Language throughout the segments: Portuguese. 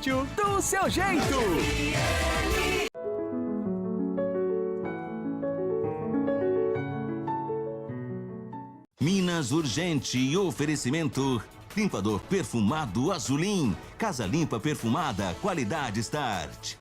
Do seu jeito. Minas Urgente e oferecimento. Limpador perfumado Azulim. Casa limpa perfumada, qualidade Start.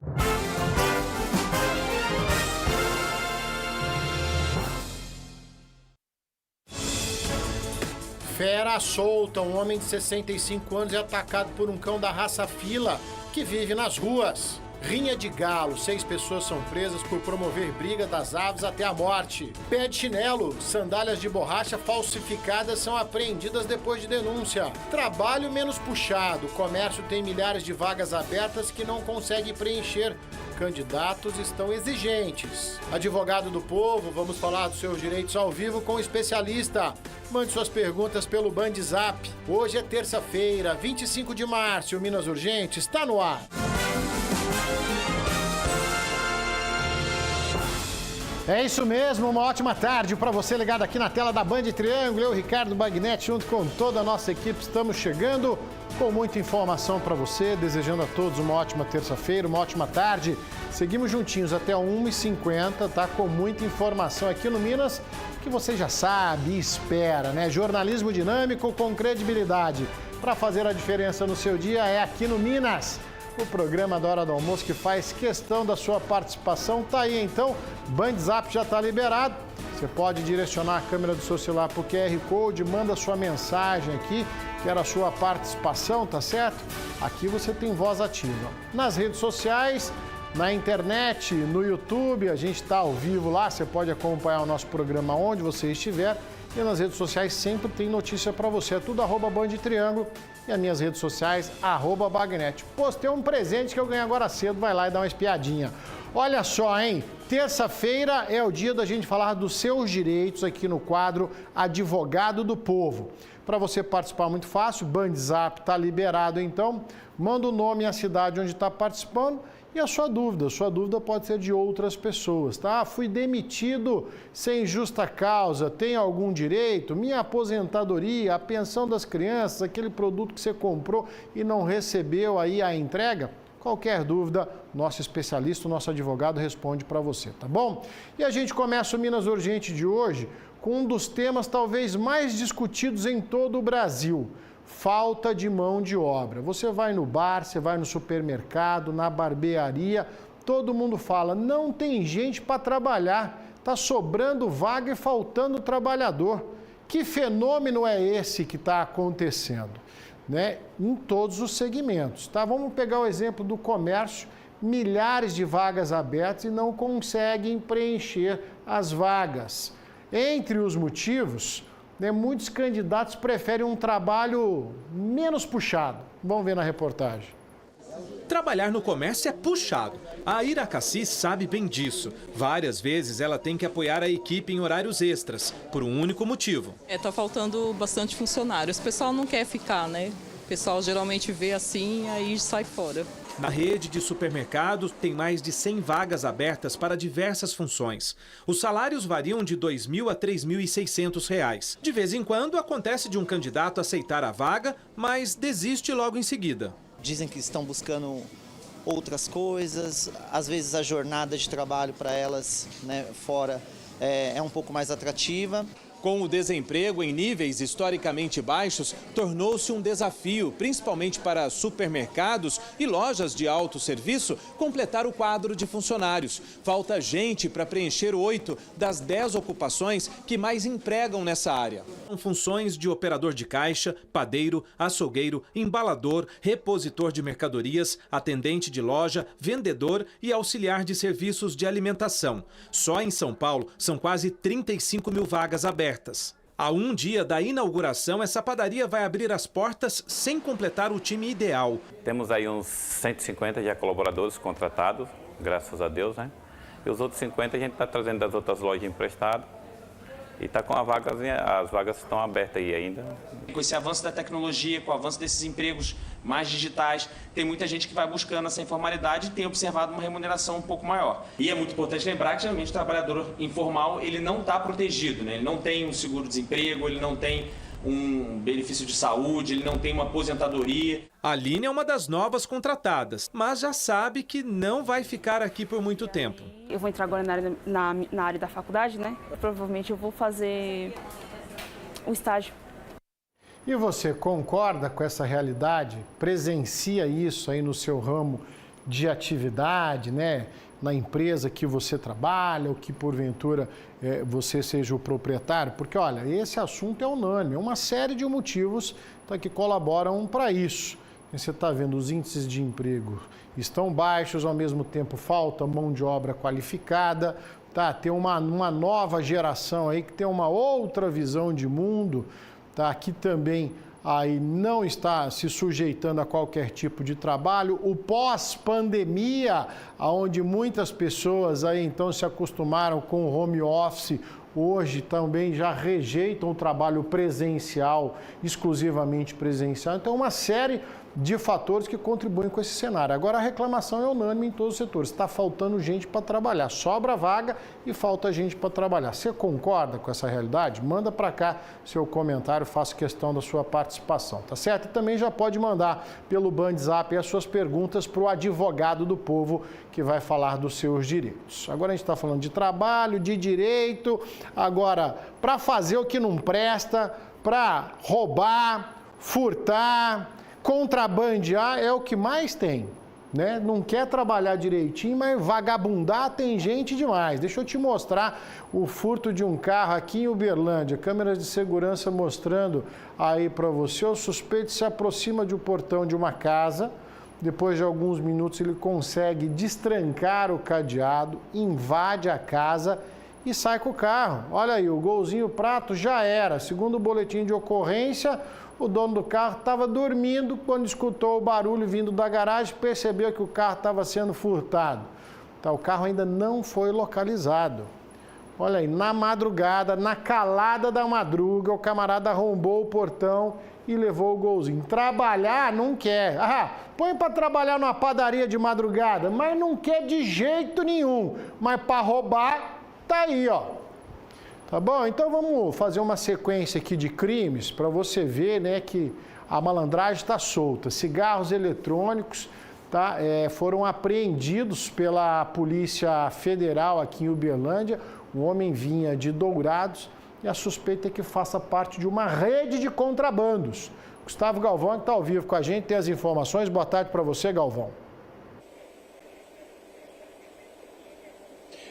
Fera solta, um homem de 65 anos é atacado por um cão da raça fila que vive nas ruas. Rinha de galo, 6 pessoas são presas por promover briga das aves até a morte. Pé de chinelo, sandálias de borracha falsificadas são apreendidas depois de denúncia. Trabalho menos puxado, o comércio tem milhares de vagas abertas que não consegue preencher. Candidatos estão exigentes. Advogado do povo, vamos falar dos seus direitos ao vivo com um especialista. Mande suas perguntas pelo Bandzap. Hoje é terça-feira, 25 de março, o Minas Urgente está no ar. É isso mesmo, uma ótima tarde para você ligado aqui na tela da Band Triângulo. Eu, Ricardo Bagnetti, junto com toda a nossa equipe, estamos chegando com muita informação para você, desejando a todos uma ótima terça-feira, uma ótima tarde. Seguimos juntinhos até 1h50, tá? Com muita informação aqui no Minas, que você já sabe e espera, né? Jornalismo dinâmico com credibilidade. Para fazer a diferença no seu dia é aqui no Minas. O programa da Hora do Almoço que faz questão da sua participação. Tá aí então, Bandzap já está liberado. Você pode direcionar a câmera do seu celular para o QR Code, manda sua mensagem aqui, quero a sua participação, tá certo? Aqui você tem voz ativa. Nas redes sociais, na internet, no YouTube, a gente está ao vivo lá, você pode acompanhar o nosso programa onde você estiver. E nas redes sociais sempre tem notícia para você, é tudo @BandTriângulo e as minhas redes sociais, @Bagnetti. Postei um presente que eu ganhei agora cedo, vai lá e dá uma espiadinha. Olha só, hein? Terça-feira é o dia da gente falar dos seus direitos aqui no quadro Advogado do Povo. Para você participar muito fácil, Bandzap está liberado, então manda o nome e a cidade onde está participando e a sua dúvida pode ser de outras pessoas, tá? Fui demitido sem justa causa, tem algum direito? Minha aposentadoria, a pensão das crianças, aquele produto que você comprou e não recebeu aí a entrega? Qualquer dúvida, nosso especialista, o nosso advogado responde para você, tá bom? E a gente começa o Minas Urgente de hoje com um dos temas talvez mais discutidos em todo o Brasil: falta de mão de obra. Você vai no bar, você vai no supermercado, na barbearia, todo mundo fala, não tem gente para trabalhar, está sobrando vaga e faltando trabalhador. Que fenômeno é esse que está acontecendo? Né? Em todos os segmentos, tá? Vamos pegar o exemplo do comércio, milhares de vagas abertas e não conseguem preencher as vagas. Entre os motivos, né, muitos candidatos preferem um trabalho menos puxado. Vamos ver na reportagem. Trabalhar no comércio é puxado. A Ira Cassis sabe bem disso. Várias vezes ela tem que apoiar a equipe em horários extras, por um único motivo. Tá faltando bastante funcionários. O pessoal não quer ficar, né? O pessoal geralmente vê assim, aí sai fora. Na rede de supermercados, tem mais de 100 vagas abertas para diversas funções. Os salários variam de R$ 2.000 a R$ 3.600. De vez em quando, acontece de um candidato aceitar a vaga, mas desiste logo em seguida. Dizem que estão buscando outras coisas, às vezes a jornada de trabalho para elas, né, fora é um pouco mais atrativa. Com o desemprego em níveis historicamente baixos, tornou-se um desafio, principalmente para supermercados e lojas de autosserviço, completar o quadro de funcionários. Falta gente para preencher 8 das 10 ocupações que mais empregam nessa área. São funções de operador de caixa, padeiro, açougueiro, embalador, repositor de mercadorias, atendente de loja, vendedor e auxiliar de serviços de alimentação. Só em São Paulo são quase 35 mil vagas abertas. Há um dia da inauguração, essa padaria vai abrir as portas sem completar o time ideal. Temos aí uns 150 já colaboradores contratados, graças a Deus, né? E os outros 50 a gente está trazendo das outras lojas emprestadas. E está com as vagas estão abertas aí ainda. Com esse avanço da tecnologia, com o avanço desses empregos mais digitais, tem muita gente que vai buscando essa informalidade e tem observado uma remuneração um pouco maior. E é muito importante lembrar que, geralmente, o trabalhador informal ele não está protegido, né? Ele não tem um seguro-desemprego, ele não tem um benefício de saúde, ele não tem uma aposentadoria. A Aline é uma das novas contratadas, mas já sabe que não vai ficar aqui por muito tempo. Eu vou entrar agora na área da faculdade, né? Provavelmente eu vou fazer um estágio. E você concorda com essa realidade? Presencia isso aí no seu ramo de atividade, né? Na empresa que você trabalha ou que porventura você seja o proprietário? Porque, olha, esse assunto é unânime, é uma série de motivos que colaboram para isso. Você está vendo, os índices de emprego estão baixos, ao mesmo tempo falta mão de obra qualificada, tá? Tem uma nova geração aí que tem uma outra visão de mundo, tá? Que também aí não está se sujeitando a qualquer tipo de trabalho. O pós-pandemia, onde muitas pessoas aí então se acostumaram com o home office, hoje também já rejeitam o trabalho presencial, exclusivamente presencial. Então, uma série de fatores que contribuem com esse cenário. Agora, a reclamação é unânime em todos os setores. Está faltando gente para trabalhar. Sobra vaga e falta gente para trabalhar. Você concorda com essa realidade? Manda para cá seu comentário, faço questão da sua participação, tá certo? E também já pode mandar pelo BandZap as suas perguntas para o advogado do povo que vai falar dos seus direitos. Agora a gente está falando de trabalho, de direito. Agora, para fazer o que não presta, para roubar, furtar, contrabandear é o que mais tem, né? Não quer trabalhar direitinho, mas vagabundar tem gente demais. Deixa eu te mostrar o furto de um carro aqui em Uberlândia. Câmeras de segurança mostrando aí para você. O suspeito se aproxima de um portão de uma casa. Depois de alguns minutos ele consegue destrancar o cadeado, invade a casa e sai com o carro. Olha aí, o golzinho prato já era. Segundo o boletim de ocorrência, o dono do carro estava dormindo quando escutou o barulho vindo da garagem, percebeu que o carro estava sendo furtado. Tá, o carro ainda não foi localizado. Olha aí, na madrugada, na calada da madruga, o camarada arrombou o portão e levou o golzinho. Trabalhar não quer. Põe para trabalhar numa padaria de madrugada, mas não quer de jeito nenhum. Mas para roubar, tá aí, ó. Tá bom? Então vamos fazer uma sequência aqui de crimes para você ver, né, que a malandragem está solta. Cigarros eletrônicos, tá, foram apreendidos pela Polícia Federal aqui em Uberlândia. O homem vinha de Dourados e a suspeita é que faça parte de uma rede de contrabandos. Gustavo Galvão, que está ao vivo com a gente, tem as informações. Boa tarde para você, Galvão.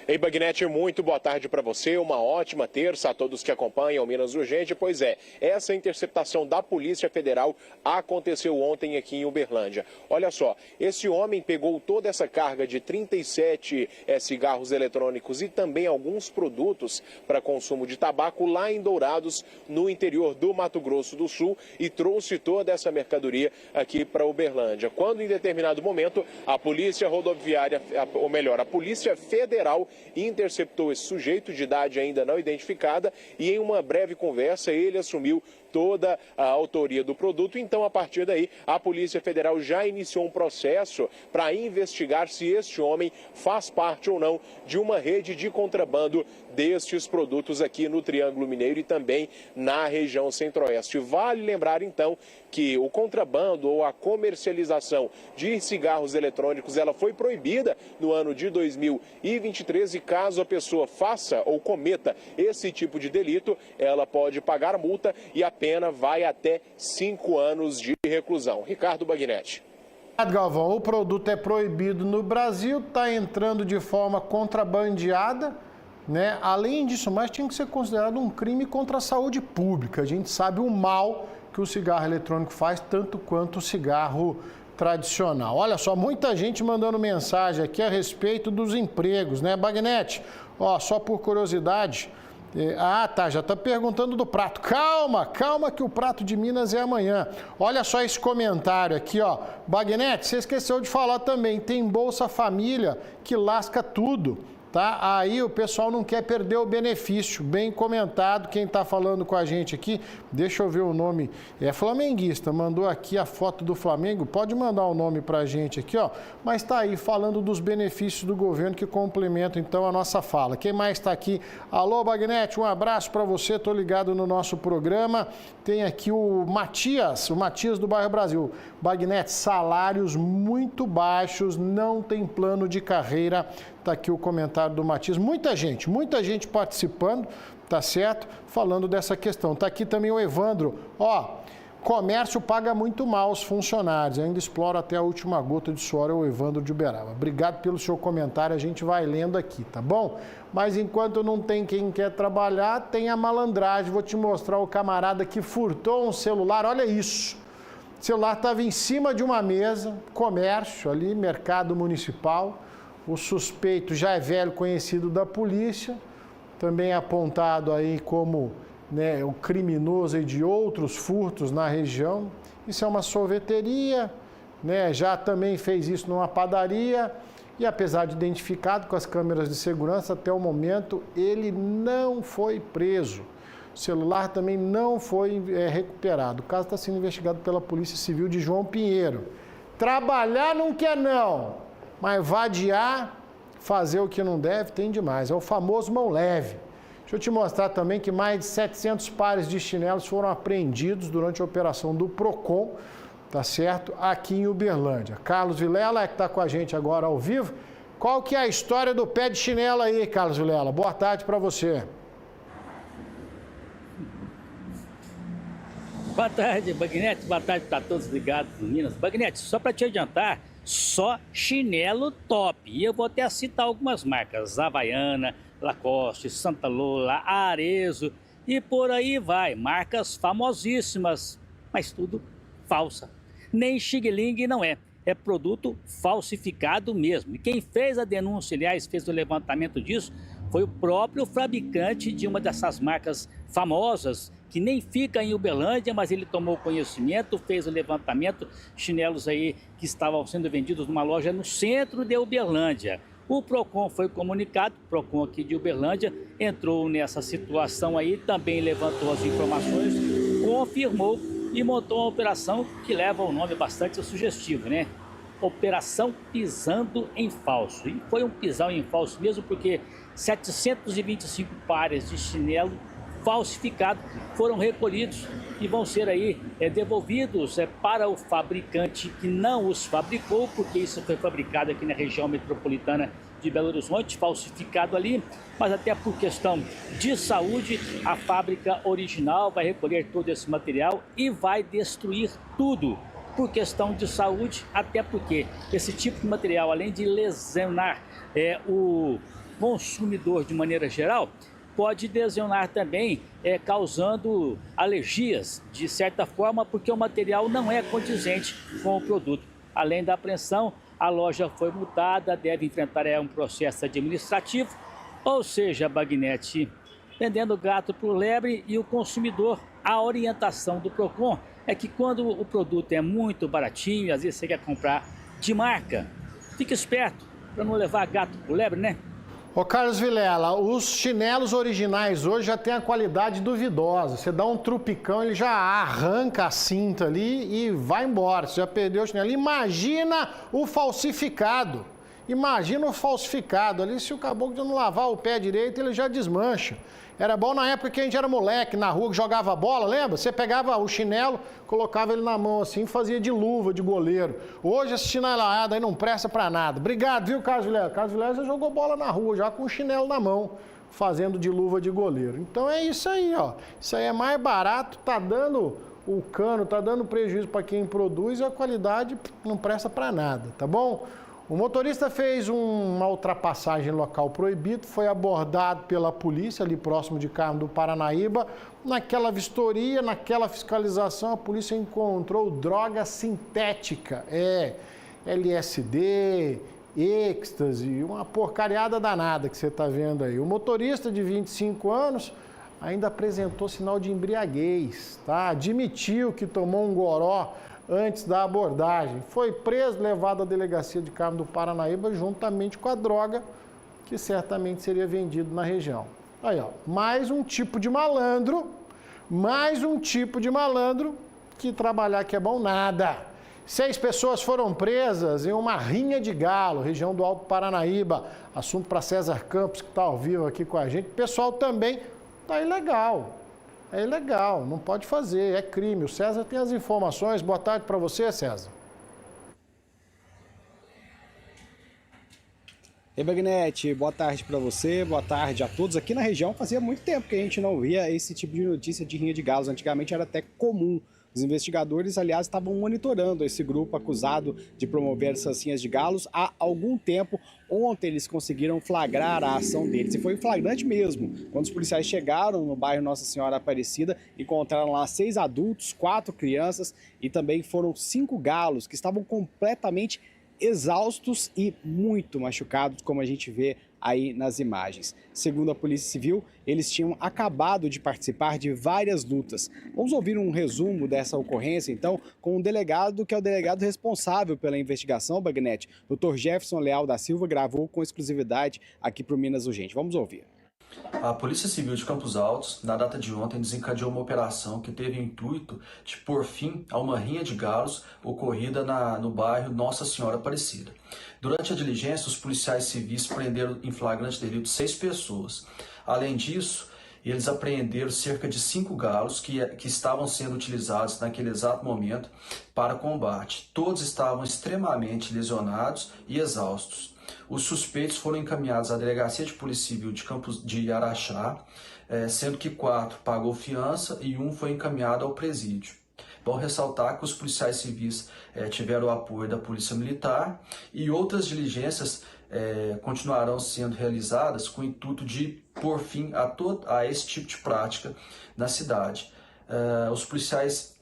Ei, Bagnetti, muito boa tarde para você, uma ótima terça a todos que acompanham Minas Urgente. Pois é, essa interceptação da Polícia Federal aconteceu ontem aqui em Uberlândia. Olha só, esse homem pegou toda essa carga de 37 cigarros eletrônicos e também alguns produtos para consumo de tabaco lá em Dourados, no interior do Mato Grosso do Sul, e trouxe toda essa mercadoria aqui para Uberlândia. Quando em determinado momento a Polícia Rodoviária, ou melhor, a Polícia Federal interceptou esse sujeito de idade ainda não identificada e em uma breve conversa ele assumiu toda a autoria do produto. Então, a partir daí, a Polícia Federal já iniciou um processo para investigar se este homem faz parte ou não de uma rede de contrabando destes produtos aqui no Triângulo Mineiro e também na região Centro-Oeste. Vale lembrar, então, que o contrabando ou a comercialização de cigarros eletrônicos, ela foi proibida no ano de 2023 e caso a pessoa faça ou cometa esse tipo de delito, ela pode pagar multa e a pena vai até 5 anos de reclusão. Ricardo Bagnetti. Galvão, o produto é proibido no Brasil, está entrando de forma contrabandeada, né? Além disso, mais tinha que ser considerado um crime contra a saúde pública. A gente sabe o mal que o cigarro eletrônico faz, tanto quanto o cigarro tradicional. Olha só, muita gente mandando mensagem aqui a respeito dos empregos, né, Bagnetti? Ó, só por curiosidade... já está perguntando do prato. Calma que o prato de Minas é amanhã. Olha só esse comentário aqui, ó. Bagnetti, você esqueceu de falar também, tem Bolsa Família que lasca tudo. tá? Aí o pessoal não quer perder o benefício. Bem comentado, quem está falando com a gente aqui, deixa eu ver o nome, é flamenguista, mandou aqui a foto do Flamengo, pode mandar o nome para a gente aqui, ó, mas está aí falando dos benefícios do governo que complementam então a nossa fala. Quem mais está aqui? Alô, Bagnete, um abraço para você, estou ligado no nosso programa. Tem aqui o Matias do Bairro Brasil. Bagnete, salários muito baixos, não tem plano de carreira. Está aqui o comentário do Matias. Muita gente participando, tá certo? Falando dessa questão. Está aqui também o Evandro. Ó, comércio paga muito mal os funcionários. Ainda explora até a última gota de suor, é o Evandro de Uberaba. Obrigado pelo seu comentário, a gente vai lendo aqui, tá bom? Mas enquanto não tem quem quer trabalhar, tem a malandragem. Vou te mostrar o camarada que furtou um celular. Olha isso. O celular estava em cima de uma mesa, comércio ali, mercado municipal. O suspeito já é velho conhecido da polícia, também apontado aí como, né, o criminoso aí de outros furtos na região. Isso é uma sorveteria, né, já também fez isso numa padaria e apesar de identificado com as câmeras de segurança, até o momento ele não foi preso. O celular também não foi recuperado. O caso está sendo investigado pela Polícia Civil de João Pinheiro. Trabalhar não quer não. Mas vadiar, fazer o que não deve, tem demais. É o famoso mão leve. Deixa eu te mostrar também que mais de 700 pares de chinelos foram apreendidos durante a operação do PROCON, tá certo? Aqui em Uberlândia. Carlos Vilela, que está com a gente agora ao vivo. Qual que é a história do pé de chinelo aí, Carlos Vilela? Boa tarde para você. Boa tarde, Bagnete. Boa tarde para todos ligados no Minas. Bagnete, só para te adiantar, só chinelo top. E eu vou até citar algumas marcas: Havaiana, Lacoste, Santa Lola, Arezzo e por aí vai. Marcas famosíssimas, mas tudo falsa. Nem Xing Ling não é. É produto falsificado mesmo. E quem fez a denúncia, aliás, fez o levantamento disso, foi o próprio fabricante de uma dessas marcas famosas, que nem fica em Uberlândia, mas ele tomou conhecimento, fez o levantamento, chinelos aí que estavam sendo vendidos numa loja no centro de Uberlândia. O PROCON foi comunicado, o PROCON aqui de Uberlândia entrou nessa situação aí, também levantou as informações, confirmou e montou uma operação que leva um nome bastante sugestivo, né? Operação Pisando em Falso. E foi um pisão em falso mesmo, porque 725 pares de chinelo falsificados foram recolhidos e vão ser aí devolvidos para o fabricante que não os fabricou, porque isso foi fabricado aqui na região metropolitana de Belo Horizonte, falsificado ali, mas até por questão de saúde, a fábrica original vai recolher todo esse material e vai destruir tudo. Por questão de saúde, até porque esse tipo de material, além de lesionar o consumidor de maneira geral, pode lesionar também, causando alergias, de certa forma, porque o material não é condizente com o produto. Além da apreensão, a loja foi multada, deve enfrentar um processo administrativo, ou seja, Bagnete, vendendo gato por lebre. E o consumidor, a orientação do PROCON é que quando o produto é muito baratinho, às vezes você quer comprar de marca, fique esperto para não levar gato por lebre, né? Ô Carlos Vilela, os chinelos originais hoje já tem a qualidade duvidosa. Você dá um trupicão, ele já arranca a cinta ali e vai embora. Você já perdeu o chinelo. Imagina o falsificado. Imagina o falsificado ali, se o caboclo não lavar o pé direito, ele já desmancha. Era bom na época que a gente era moleque, na rua, que jogava bola, lembra? Você pegava o chinelo, colocava ele na mão assim, fazia de luva, de goleiro. Hoje essa chinelada aí não presta pra nada. Obrigado, viu, Carlos Vilela? Carlos Vilela já jogou bola na rua, já com o chinelo na mão, fazendo de luva de goleiro. Então é isso aí, ó. Isso aí é mais barato, tá dando o cano, tá dando prejuízo para quem produz e a qualidade não presta pra nada, tá bom? O motorista fez uma ultrapassagem em local proibido, foi abordado pela polícia ali próximo de Carmo do Paranaíba. Naquela vistoria, naquela fiscalização, a polícia encontrou droga sintética, LSD, êxtase, uma porcariada danada que você está vendo aí. O motorista de 25 anos ainda apresentou sinal de embriaguez, tá? Admitiu que tomou um goró antes da abordagem. Foi preso, levado à delegacia de Carmo do Paranaíba juntamente com a droga que certamente seria vendido na região. Aí, ó, mais um tipo de malandro que trabalhar que é bom nada. 6 pessoas foram presas em uma rinha de galo, região do Alto Paranaíba. Assunto para César Campos, que está ao vivo aqui com a gente. O pessoal também está ilegal. É ilegal, não pode fazer, é crime. O César tem as informações. Boa tarde para você, César. Ei, Bagnete, boa tarde para você, boa tarde a todos. Aqui na região fazia muito tempo que a gente não via esse tipo de notícia de rinha de galos. Antigamente era até comum. Os investigadores, aliás, estavam monitorando esse grupo acusado de promover essas rinhas de galos há algum tempo. Ontem eles conseguiram flagrar a ação deles e foi flagrante mesmo. Quando os policiais chegaram no bairro Nossa Senhora Aparecida, encontraram lá 6 adultos, 4 crianças e também foram 5 galos que estavam completamente exaustos e muito machucados, como a gente vê aí nas imagens. Segundo a Polícia Civil, eles tinham acabado de participar de várias lutas. Vamos ouvir um resumo dessa ocorrência, então, com o delegado, que é o delegado responsável pela investigação, Bagnete. Dr. Jefferson Leal da Silva gravou com exclusividade aqui para o Minas Urgente. Vamos ouvir. A Polícia Civil de Campos Altos, na data de ontem, desencadeou uma operação que teve o intuito de pôr fim a uma rinha de galos ocorrida no bairro Nossa Senhora Aparecida. Durante a diligência, os policiais civis prenderam em flagrante delito 6 pessoas. Além disso, eles apreenderam cerca de 5 galos que estavam sendo utilizados naquele exato momento para combate. Todos estavam extremamente lesionados e exaustos. Os suspeitos foram encaminhados à Delegacia de Polícia Civil de Araxá, sendo que 4 pagou fiança e 1 foi encaminhado ao presídio. Bom ressaltar que os policiais civis tiveram o apoio da Polícia Militar e outras diligências continuarão sendo realizadas com o intuito de pôr fim a esse tipo de prática na cidade. Os policiais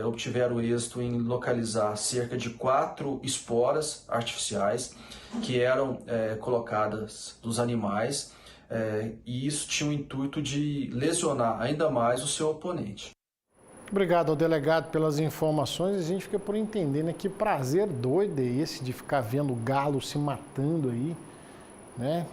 obtiveram êxito em localizar cerca de 4 esporas artificiais que eram colocadas nos animais e isso tinha o intuito de lesionar ainda mais o seu oponente. Obrigado ao delegado pelas informações. A gente fica por entender, né? Que prazer doido é esse de ficar vendo galo se matando aí, né?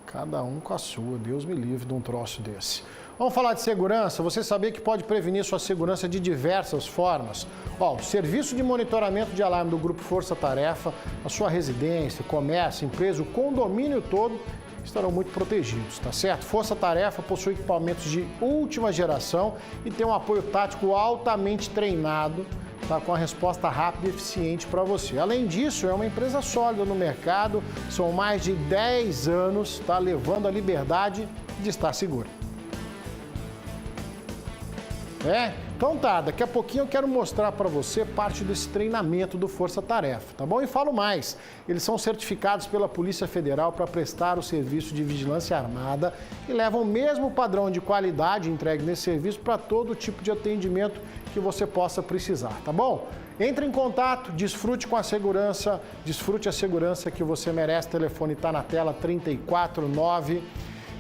Cada um com a sua. Deus me livre de um troço desse. Vamos falar de segurança. Você sabia que pode prevenir sua segurança de diversas formas? O serviço de monitoramento de alarme do Grupo Força Tarefa, a sua residência, comércio, empresa, o condomínio todo estarão muito protegidos, tá certo? Força Tarefa possui equipamentos de última geração e tem um apoio tático altamente treinado, tá, com a resposta rápida e eficiente para você. Além disso, é uma empresa sólida no mercado, são mais de 10 anos, tá, levando a liberdade de estar seguro. Então tá, daqui a pouquinho eu quero mostrar para você parte desse treinamento do Força Tarefa, tá bom? E falo mais, eles são certificados pela Polícia Federal para prestar o serviço de vigilância armada e levam o mesmo padrão de qualidade entregue nesse serviço para todo tipo de atendimento que você possa precisar, tá bom? Entre em contato, desfrute com a segurança, desfrute a segurança que você merece. O telefone está na tela, 349.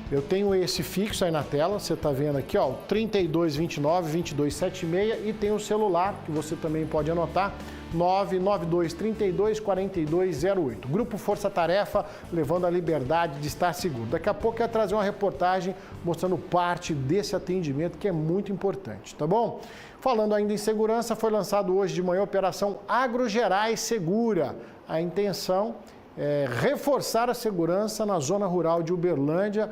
Eu tenho esse fixo aí na tela, você está vendo aqui, ó, 3229-2276 e tem o celular, que você também pode anotar, 992-32-4208. Grupo Força Tarefa, levando a liberdade de estar seguro. Daqui a pouco eu vou trazer uma reportagem mostrando parte desse atendimento que é muito importante, tá bom? Falando ainda em segurança, foi lançado hoje de manhã a Operação Agrogerais Segura. A intenção é reforçar a segurança na zona rural de Uberlândia.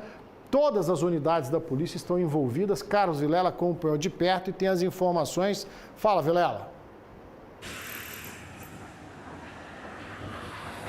Todas as unidades da polícia estão envolvidas. Carlos Vilela acompanhou de perto e tem as informações. Fala, Vilela.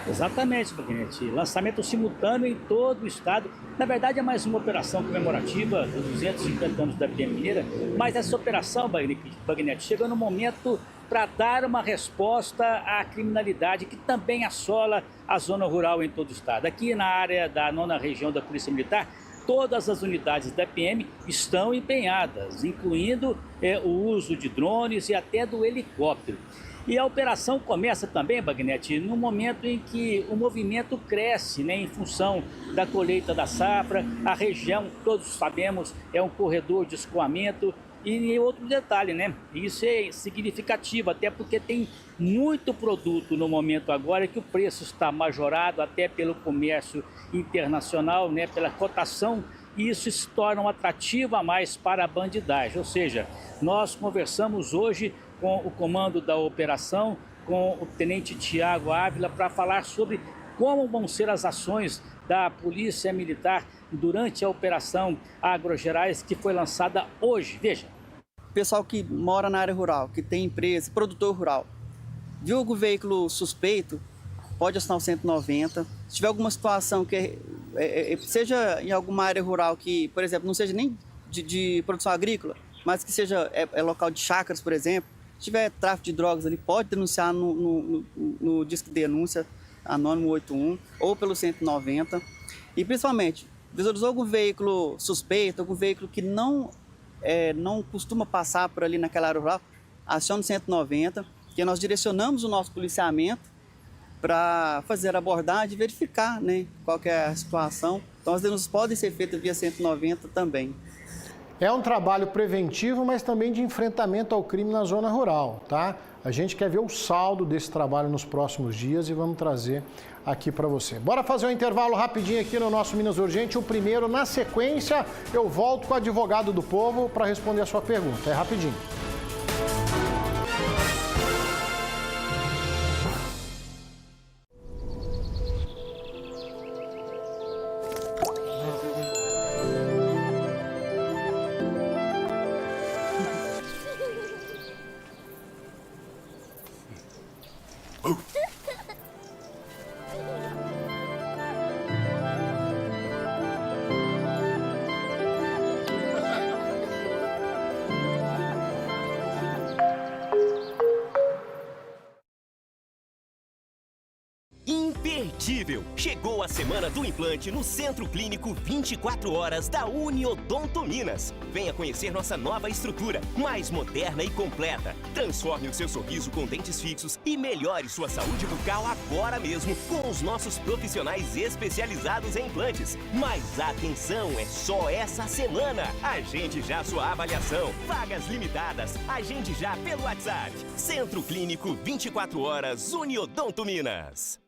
Exatamente, Bagnete. Lançamento simultâneo em todo o estado. Na verdade, é mais uma operação comemorativa dos 250 anos da PM Mineira, mas essa operação, Bagnete, chegou no momento para dar uma resposta à criminalidade que também assola a zona rural em todo o estado. Aqui na área da 9ª Região da Polícia Militar, todas as unidades da PM estão empenhadas, incluindo o uso de drones e até do helicóptero. E a operação começa também, Bagnete, no momento em que o movimento cresce, né, em função da colheita da safra. A região, todos sabemos, é um corredor de escoamento E outro detalhe, né? Isso é significativo, até porque tem muito produto no momento agora que o preço está majorado até pelo comércio internacional, né? Pela cotação, e isso se torna um atrativo a mais para a bandidagem. Ou seja, nós conversamos hoje com o comando da operação, com o tenente Tiago Ávila, para falar sobre como vão ser as ações da Polícia Militar durante a Operação Agrogerais, que foi lançada hoje. Veja. Pessoal que mora na área rural, que tem empresa, produtor rural, viu algum veículo suspeito, pode acionar o 190. Se tiver alguma situação que seja em alguma área rural que, por exemplo, não seja nem de produção agrícola, mas que seja local de chácaras, por exemplo, se tiver tráfico de drogas ali, pode denunciar no Disque Denúncia Anônimo 81 ou pelo 190. E principalmente, visualizou algum veículo suspeito, algum veículo que não costuma passar por ali naquela área rural, acione o 190, que nós direcionamos o nosso policiamento para fazer a abordagem e verificar, né, qual que é a situação. Então as denúncias podem ser feitas via 190 também. É um trabalho preventivo, mas também de enfrentamento ao crime na zona rural, tá? A gente quer ver o saldo desse trabalho nos próximos dias e vamos trazer aqui para você. Bora fazer um intervalo rapidinho aqui no nosso Minas Urgente. O primeiro, na sequência, eu volto com o advogado do povo para responder a sua pergunta. É rapidinho. Imperdível! Chegou a semana do implante no Centro Clínico 24 horas da Uniodonto Minas. Venha conhecer nossa nova estrutura, mais moderna e completa. Transforme o seu sorriso com dentes fixos e melhore sua saúde bucal agora mesmo com os nossos profissionais especializados em implantes. Mas atenção, é só essa semana. Agende já sua avaliação. Vagas limitadas. Agende já pelo WhatsApp. Centro Clínico 24 horas Uniodonto Minas.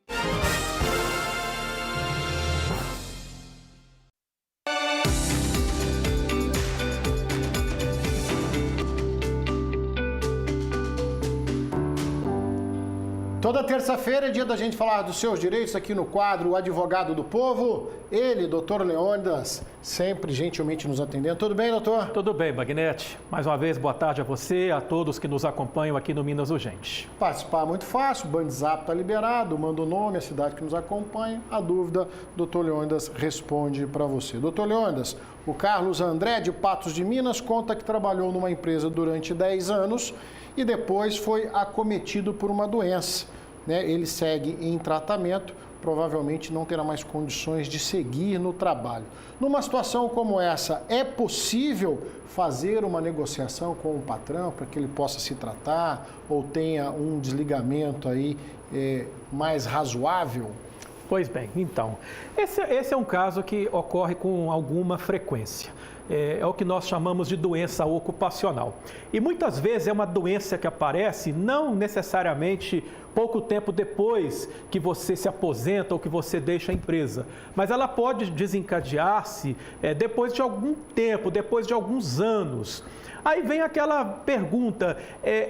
Toda terça-feira é dia da gente falar dos seus direitos aqui no quadro O Advogado do Povo. Ele, doutor Leônidas, sempre gentilmente nos atendendo. Tudo bem, doutor? Tudo bem, Bagnete. Mais uma vez, boa tarde a você e a todos que nos acompanham aqui no Minas Urgente. Participar é muito fácil, o Bandzap está liberado, manda o nome, a cidade que nos acompanha. A dúvida, doutor Leônidas responde para você. Doutor Leônidas, o Carlos André, de Patos de Minas, conta que trabalhou numa empresa durante 10 anos e depois foi acometido por uma doença. Ele segue em tratamento, provavelmente não terá mais condições de seguir no trabalho. Numa situação como essa, é possível fazer uma negociação com o patrão para que ele possa se tratar ou tenha um desligamento aí mais razoável? Pois bem, então, esse é um caso que ocorre com alguma frequência. É o que nós chamamos de doença ocupacional. E muitas vezes é uma doença que aparece não necessariamente pouco tempo depois que você se aposenta ou que você deixa a empresa, mas ela pode desencadear-se depois de algum tempo, depois de alguns anos. Aí vem aquela pergunta,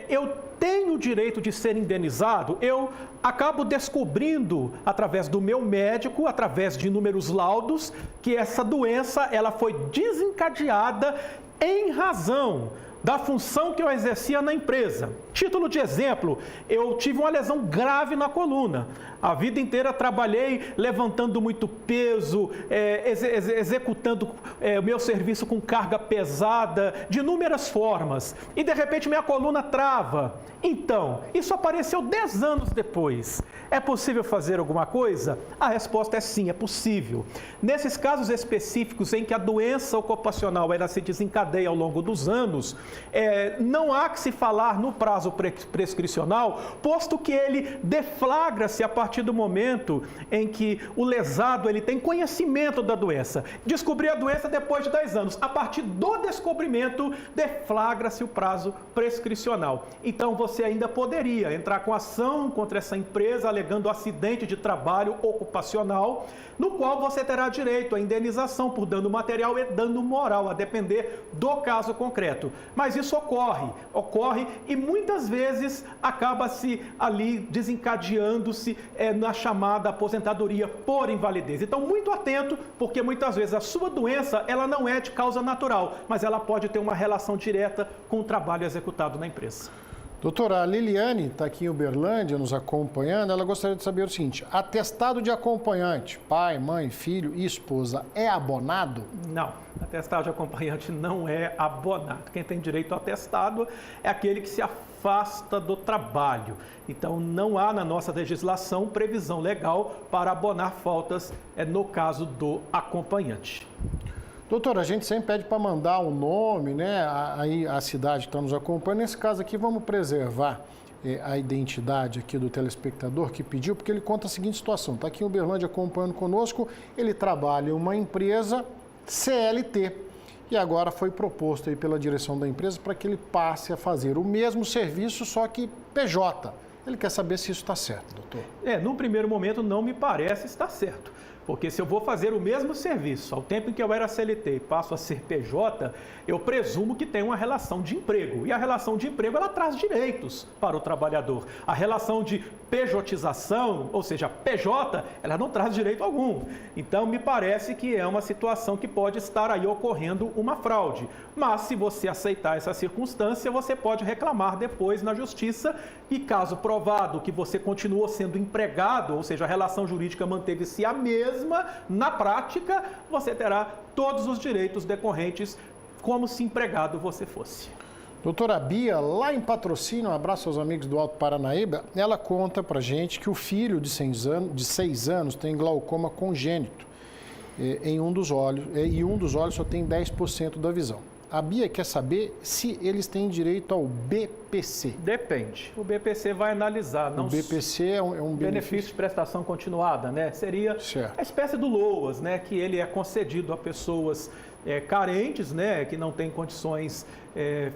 eu tenho o direito de ser indenizado? Eu acabo descobrindo, através do meu médico, através de inúmeros laudos, que essa doença ela foi desencadeada em razão da função que eu exercia na empresa. Título de exemplo, eu tive uma lesão grave na coluna. A vida inteira trabalhei levantando muito peso, executando o meu serviço com carga pesada, de inúmeras formas. E de repente minha coluna trava. Então, isso apareceu 10 anos depois. É possível fazer alguma coisa? A resposta é sim, é possível. Nesses casos específicos em que a doença ocupacional ela se desencadeia ao longo dos anos, não há que se falar no prazo prazo prescricional, posto que ele deflagra-se a partir do momento em que o lesado ele tem conhecimento da doença. Descobrir a doença depois de 10 anos. A partir do descobrimento, deflagra-se o prazo prescricional. Então, você ainda poderia entrar com ação contra essa empresa, alegando acidente de trabalho ocupacional, no qual você terá direito à indenização por dano material e dano moral, a depender do caso concreto. Mas isso ocorre e muitas vezes acaba-se ali desencadeando-se na chamada aposentadoria por invalidez. Então, muito atento, porque muitas vezes a sua doença ela não é de causa natural, mas ela pode ter uma relação direta com o trabalho executado na empresa. Doutora, a Liliane está aqui em Uberlândia nos acompanhando. Ela gostaria de saber o seguinte: atestado de acompanhante, pai, mãe, filho e esposa, é abonado? Não, atestado de acompanhante não é abonado. Quem tem direito ao atestado é aquele que se afasta do trabalho. Então, não há na nossa legislação previsão legal para abonar faltas no caso do acompanhante. Doutor, a gente sempre pede para mandar o nome, né? Aí a cidade que está nos acompanhando. Nesse caso aqui, vamos preservar a identidade aqui do telespectador que pediu, porque ele conta a seguinte situação. Está aqui em Uberlândia acompanhando conosco. Ele trabalha em uma empresa CLT e agora foi proposto aí pela direção da empresa para que ele passe a fazer o mesmo serviço, só que PJ. Ele quer saber se isso está certo, doutor. Num primeiro momento não me parece estar certo. Porque se eu vou fazer o mesmo serviço ao tempo em que eu era CLT e passo a ser PJ, eu presumo que tem uma relação de emprego. E a relação de emprego, ela traz direitos para o trabalhador. A relação de pejotização, ou seja, PJ, ela não traz direito algum. Então, me parece que é uma situação que pode estar aí ocorrendo uma fraude. Mas, se você aceitar essa circunstância, você pode reclamar depois na justiça e, caso provado que você continuou sendo empregado, ou seja, a relação jurídica manteve-se a mesma, na prática, você terá todos os direitos decorrentes como se empregado você fosse. Doutora Bia, lá em Patrocínio, um abraço aos amigos do Alto Paranaíba, ela conta pra gente que o filho de 6 anos tem glaucoma congênito em um dos olhos, e um dos olhos só tem 10% da visão. A Bia quer saber se eles têm direito ao BPC. Depende. O BPC vai analisar. O BPC é um benefício de prestação continuada, né? Seria a espécie do LOAS, né? Que ele é concedido a pessoas carentes, né? Que não têm condições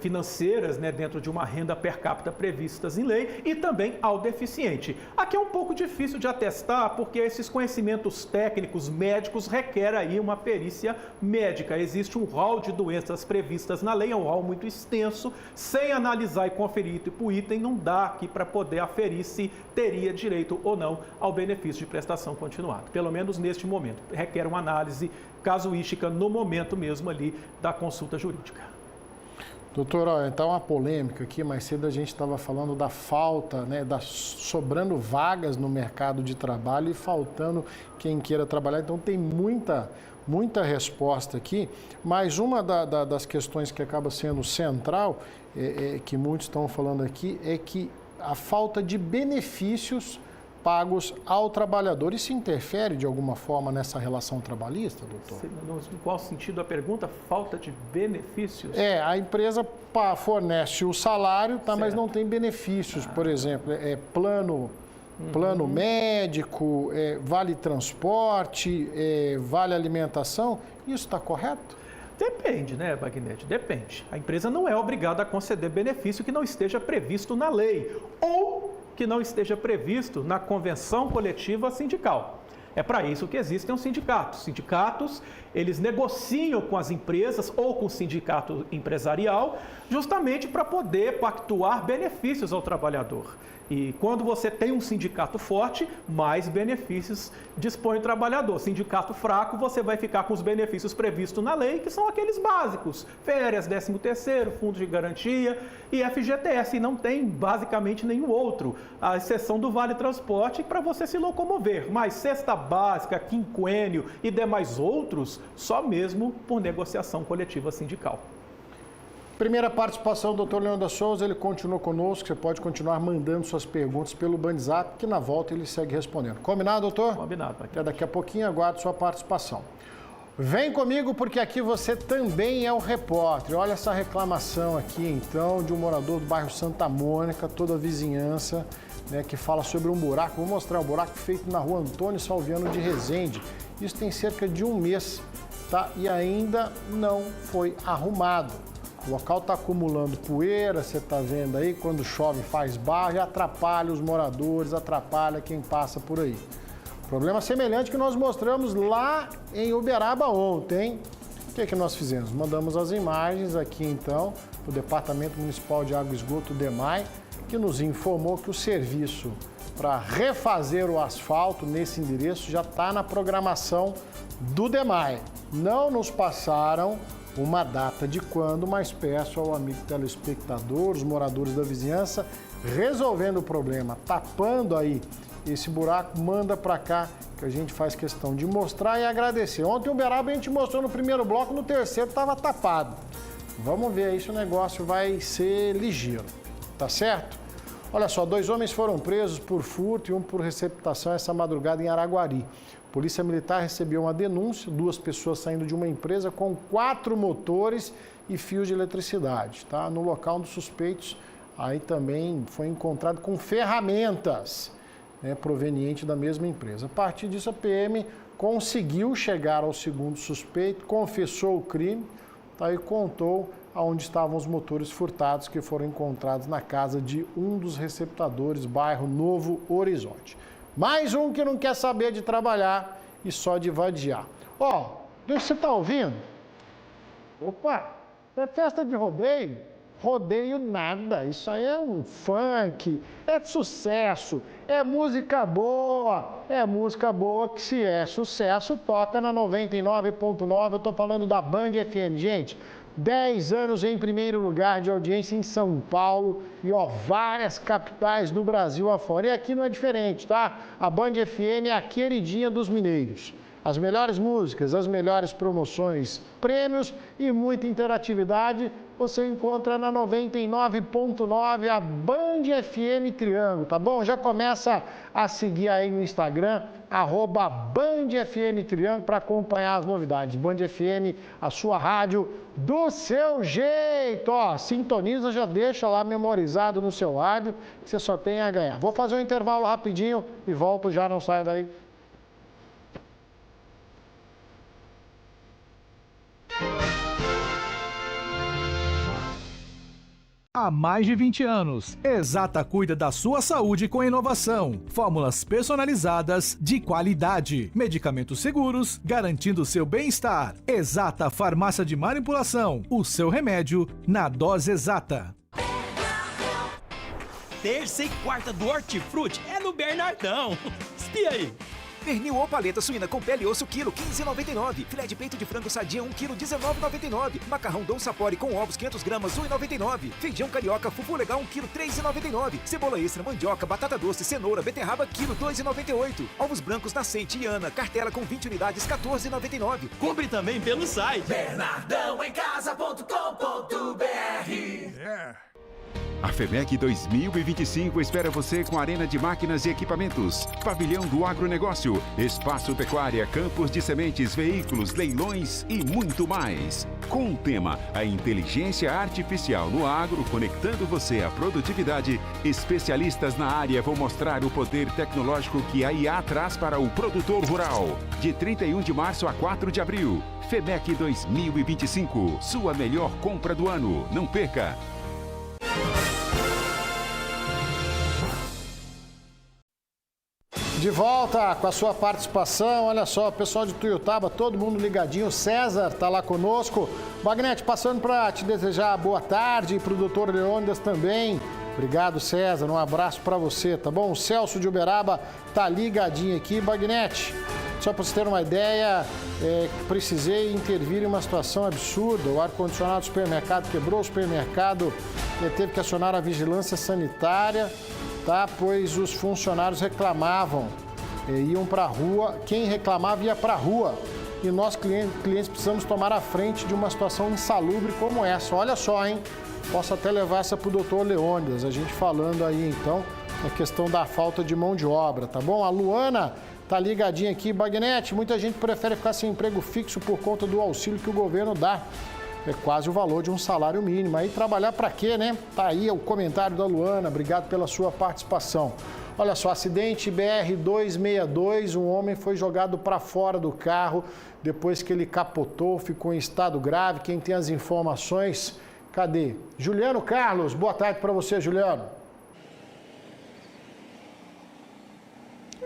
financeiras, né? Dentro de uma renda per capita previstas em lei, e também ao deficiente. Aqui é um pouco difícil de atestar, porque esses conhecimentos técnicos médicos requerem aí uma perícia médica. Existe um rol de doenças previstas na lei, é um rol muito extenso, sem analisar e conferir item por item, não dá aqui para poder aferir se teria direito ou não ao benefício de prestação continuada. Pelo menos neste momento. Requer uma análise casuística no momento mesmo ali da consulta jurídica. Doutor, então uma polêmica aqui, mais cedo a gente estava falando da falta, né, sobrando vagas no mercado de trabalho e faltando quem queira trabalhar. Então tem muita resposta aqui, mas uma das questões que acaba sendo central, que muitos estão falando aqui, é que a falta de benefícios pagos ao trabalhador. Isso interfere de alguma forma nessa relação trabalhista, doutor? Em qual sentido a pergunta? Falta de benefícios? A empresa fornece o salário, mas não tem benefícios, por exemplo, plano médico, vale transporte, vale alimentação. Isso está correto? Depende, né, Bagnete? Depende. A empresa não é obrigada a conceder benefício que não esteja previsto na lei ou que não esteja previsto na convenção coletiva sindical. É para isso que existem os sindicatos. Sindicatos, eles negociam com as empresas ou com o sindicato empresarial justamente para poder pactuar benefícios ao trabalhador. E quando você tem um sindicato forte, mais benefícios dispõe o trabalhador. Sindicato fraco, você vai ficar com os benefícios previstos na lei, que são aqueles básicos. Férias, 13º, fundo de garantia e FGTS. E não tem basicamente nenhum outro, à exceção do Vale Transporte, para você se locomover. Mas cesta básica, quinquênio e demais outros, só mesmo por negociação coletiva sindical. Primeira participação do Dr. Leandro Souza, ele continua conosco, você pode continuar mandando suas perguntas pelo Bandzap, que na volta ele segue respondendo. Combinado, doutor? Combinado. Até daqui a pouquinho, aguardo sua participação. Vem comigo porque aqui você também é o repórter. Olha essa reclamação aqui, então, de um morador do bairro Santa Mônica, toda a vizinhança, né, que fala sobre um buraco. Vou mostrar o buraco feito na rua Antônio Salviano de Resende. Isso tem cerca de um mês, tá? E ainda não foi arrumado. O local está acumulando poeira, você está vendo aí, quando chove faz barro e atrapalha os moradores, atrapalha quem passa por aí. Problema semelhante que nós mostramos lá em Uberaba ontem. O que nós fizemos? Mandamos as imagens aqui então para o Departamento Municipal de Água e Esgoto, DEMAI, que nos informou que o serviço para refazer o asfalto nesse endereço já está na programação do DEMAI. Não nos passaram uma data de quando, mas peço ao amigo telespectador, os moradores da vizinhança, resolvendo o problema, tapando aí esse buraco, manda para cá, que a gente faz questão de mostrar e agradecer. Ontem o Uberaba a gente mostrou no primeiro bloco, no terceiro estava tapado. Vamos ver aí se o negócio vai ser ligeiro, tá certo? Olha só, 2 homens foram presos por furto e um por receptação essa madrugada em Araguari. A Polícia Militar recebeu uma denúncia, 2 pessoas saindo de uma empresa com 4 motores e fios de eletricidade, tá? No local dos suspeitos, aí também foi encontrado com ferramentas, né, proveniente da mesma empresa. A partir disso, a PM conseguiu chegar ao segundo suspeito, confessou o crime, tá, e contou aonde estavam os motores furtados que foram encontrados na casa de um dos receptadores, bairro Novo Horizonte. Mais um que não quer saber de trabalhar e só de vadiar. Ó, você tá ouvindo? Opa, é festa de rodeio? Rodeio nada, isso aí é um funk, é sucesso, é música boa que se é sucesso toca na 99.9, eu tô falando da Band FM, gente, 10 anos em primeiro lugar de audiência em São Paulo e ó, várias capitais do Brasil afora, e aqui não é diferente, tá? A Band FM é a queridinha dos mineiros. As melhores músicas, as melhores promoções, prêmios e muita interatividade você encontra na 99.9, a Band FM Triângulo, tá bom? Já começa a seguir aí no Instagram, @BandFMTriângulo, para acompanhar as novidades. Band FM, a sua rádio do seu jeito. Ó, sintoniza, já deixa lá memorizado no seu rádio, que você só tem a ganhar. Vou fazer um intervalo rapidinho e volto já, não saia daí. Há mais de 20 anos, Exata cuida da sua saúde com inovação, fórmulas personalizadas de qualidade, medicamentos seguros, garantindo seu bem-estar. Exata Farmácia de Manipulação, o seu remédio na dose exata. Terça e quarta do Hortifruti é no Bernardão. Espia aí. Pernil ou paleta suína com pele e osso, quilo, 15,99. Filé de peito de frango sadia, 1 quilo, 19,99. Macarrão Dom Sapori com ovos, 500 gramas, 1,99. Feijão carioca, fufu legal, 1 quilo, 3,99. Cebola extra, mandioca, batata doce, cenoura, beterraba, quilo, 2,98. Ovos brancos Nascente e Ana, cartela com 20 unidades, 14,99. Compre também pelo site bernardãoemcasa.com.br. A FEMEC 2025 espera você com arena de máquinas e equipamentos, pavilhão do agronegócio, espaço pecuária, campos de sementes, veículos, leilões e muito mais. Com o tema A Inteligência Artificial no Agro, conectando você à produtividade, especialistas na área vão mostrar o poder tecnológico que a IA traz para o produtor rural. De 31 de março a 4 de abril, FEMEC 2025, sua melhor compra do ano. Não perca! De volta com a sua participação, olha só, o pessoal de Tuiutaba, todo mundo ligadinho, o César está lá conosco. Magnete, passando para te desejar boa tarde e para o doutor Leônidas também. Obrigado, César, um abraço para você, tá bom? O Celso de Uberaba tá ligadinho aqui. Magnete, só para você ter uma ideia, precisei intervir em uma situação absurda. O ar-condicionado do supermercado quebrou, o supermercado teve que acionar a vigilância sanitária, tá? Pois os funcionários reclamavam, iam para a rua, quem reclamava ia para a rua. E nós, clientes, precisamos tomar a frente de uma situação insalubre como essa. Olha só, hein? Posso até levar essa para o doutor Leônidas, a gente falando aí, então, a questão da falta de mão de obra, tá bom? A Luana Tá ligadinho aqui, Bagnete. Muita gente prefere ficar sem emprego fixo por conta do auxílio que o governo dá. É quase o valor de um salário mínimo. Aí trabalhar para quê, né? Tá aí o comentário da Luana. Obrigado pela sua participação. Olha só, acidente BR-262. Um homem foi jogado para fora do carro depois que ele capotou, ficou em estado grave. Quem tem as informações? Cadê? Juliano Carlos. Boa tarde para você, Juliano.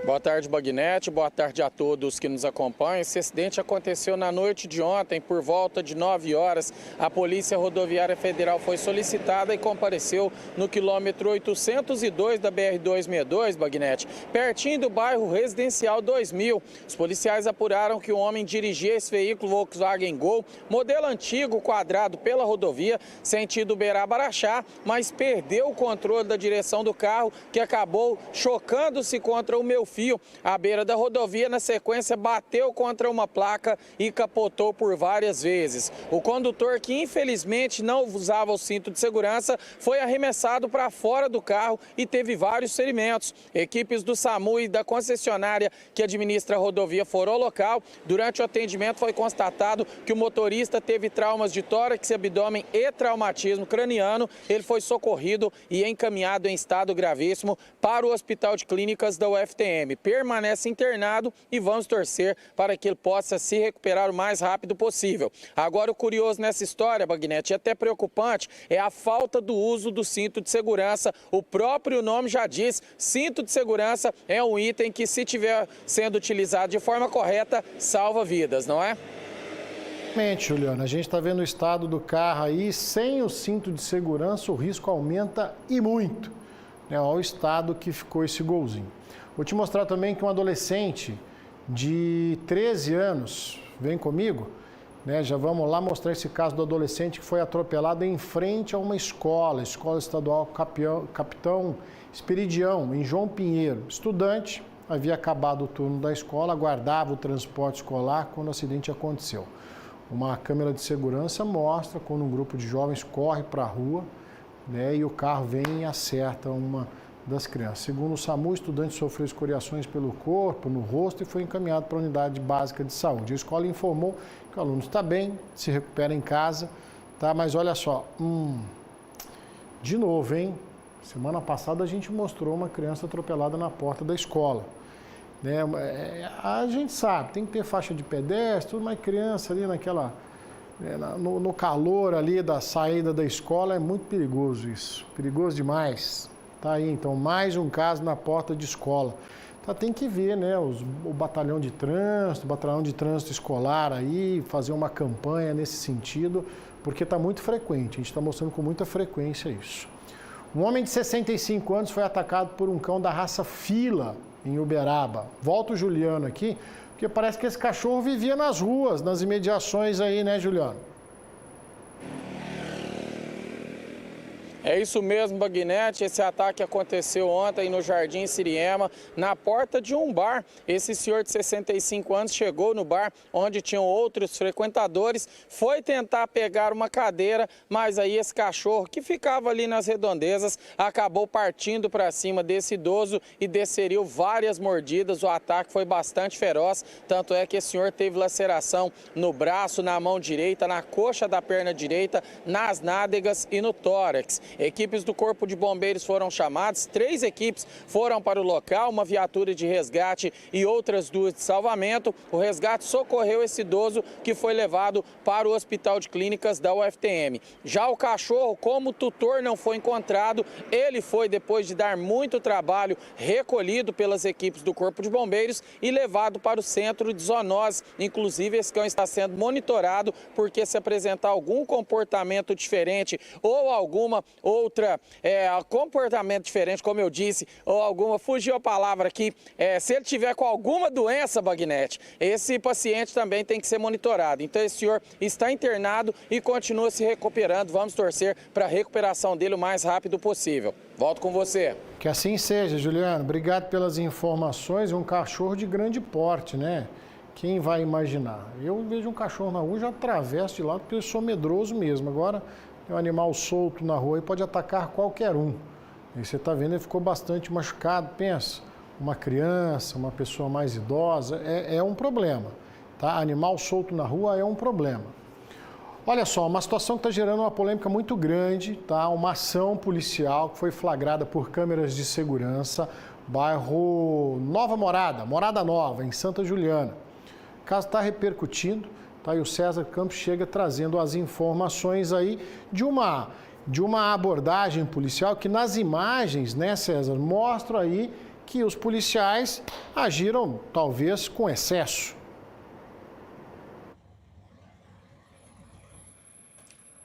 Boa tarde, Bagnete. Boa tarde a todos que nos acompanham. Esse acidente aconteceu na noite de ontem, por volta de 9 horas. A Polícia Rodoviária Federal foi solicitada e compareceu no quilômetro 802 da BR-262, Bagnete, pertinho do bairro Residencial 2000. Os policiais apuraram que o homem dirigia esse veículo Volkswagen Gol, modelo antigo, quadrado pela rodovia, sentido Uberaba-Araxá, mas perdeu o controle da direção do carro, que acabou chocando-se contra o meio-fio à beira da rodovia. Na sequência, bateu contra uma placa e capotou por várias vezes. O condutor, que infelizmente não usava o cinto de segurança, foi arremessado para fora do carro e teve vários ferimentos. Equipes do SAMU e da concessionária que administra a rodovia foram ao local. Durante o atendimento foi constatado que o motorista teve traumas de tórax e abdômen e traumatismo craniano. Ele foi socorrido e encaminhado em estado gravíssimo para o Hospital de Clínicas da UFTM. Permanece internado e vamos torcer para que ele possa se recuperar o mais rápido possível. Agora, o curioso nessa história, Bagnete, e até preocupante, é a falta do uso do cinto de segurança. O próprio nome já diz, cinto de segurança é um item que, se estiver sendo utilizado de forma correta, salva vidas, não é? Realmente, Juliana, a gente está vendo o estado do carro aí, sem o cinto de segurança, o risco aumenta e muito. Olha o estado que ficou esse golzinho. Vou te mostrar também que um adolescente de 13 anos, vem comigo, né? Já vamos lá mostrar esse caso do adolescente que foi atropelado em frente a uma escola estadual Capitão Esperidião, em João Pinheiro. Estudante, havia acabado o turno da escola, aguardava o transporte escolar quando o acidente aconteceu. Uma câmera de segurança mostra quando um grupo de jovens corre para a rua, né? E o carro vem e acerta uma das crianças. Segundo o SAMU, o estudante sofreu escoriações pelo corpo, no rosto e foi encaminhado para a unidade básica de saúde. A escola informou que o aluno está bem, se recupera em casa, tá? Mas olha só, de novo, hein? Semana passada a gente mostrou uma criança atropelada na porta da escola, né? A gente sabe, tem que ter faixa de pedestre, tudo, mas criança ali naquela, no calor ali da saída da escola é muito perigoso isso, perigoso demais. Tá aí, então, mais um caso na porta de escola. Tá, tem que ver, né, o batalhão de trânsito escolar aí, fazer uma campanha nesse sentido, porque está muito frequente, a gente está mostrando com muita frequência isso. Um homem de 65 anos foi atacado por um cão da raça Fila, em Uberaba. Volta o Juliano aqui, porque parece que esse cachorro vivia nas ruas, nas imediações aí, né, Juliano? É isso mesmo, Bagnete. Esse ataque aconteceu ontem no Jardim Siriema, na porta de um bar. Esse senhor de 65 anos chegou no bar onde tinham outros frequentadores, foi tentar pegar uma cadeira, mas aí esse cachorro, que ficava ali nas redondezas, acabou partindo para cima desse idoso e desferiu várias mordidas. O ataque foi bastante feroz, tanto é que esse senhor teve laceração no braço, na mão direita, na coxa da perna direita, nas nádegas e no tórax. Equipes do Corpo de Bombeiros foram chamadas, 3 equipes foram para o local, uma viatura de resgate e outras 2 de salvamento. O resgate socorreu esse idoso, que foi levado para o Hospital de Clínicas da UFTM. Já o cachorro, como o tutor não foi encontrado, ele foi, depois de dar muito trabalho, recolhido pelas equipes do Corpo de Bombeiros e levado para o centro de zoonose. Inclusive, esse cão está sendo monitorado, porque se apresentar algum comportamento diferente ou alguma outra comportamento diferente, como eu disse, ou alguma, fugiu a palavra aqui, se ele tiver com alguma doença, Bagnete, esse paciente também tem que ser monitorado. Então esse senhor está internado e continua se recuperando. Vamos torcer para a recuperação dele o mais rápido possível. Volto com você. Que assim seja, Juliano. Obrigado pelas informações. Um cachorro de grande porte, né? Quem vai imaginar? Eu vejo um cachorro na rua, já atravesso de lado, porque eu sou medroso mesmo. Agora, é um animal solto na rua e pode atacar qualquer um. E você está vendo, ele ficou bastante machucado. Pensa, uma criança, uma pessoa mais idosa, é um problema. Tá? Animal solto na rua é um problema. Olha só, uma situação que está gerando uma polêmica muito grande, tá? Uma ação policial que foi flagrada por câmeras de segurança, bairro Nova Morada, Morada Nova, em Santa Juliana. O caso está repercutindo, tá? E o César Campos chega trazendo as informações aí de uma abordagem policial que nas imagens, né, César, mostra aí que os policiais agiram talvez com excesso.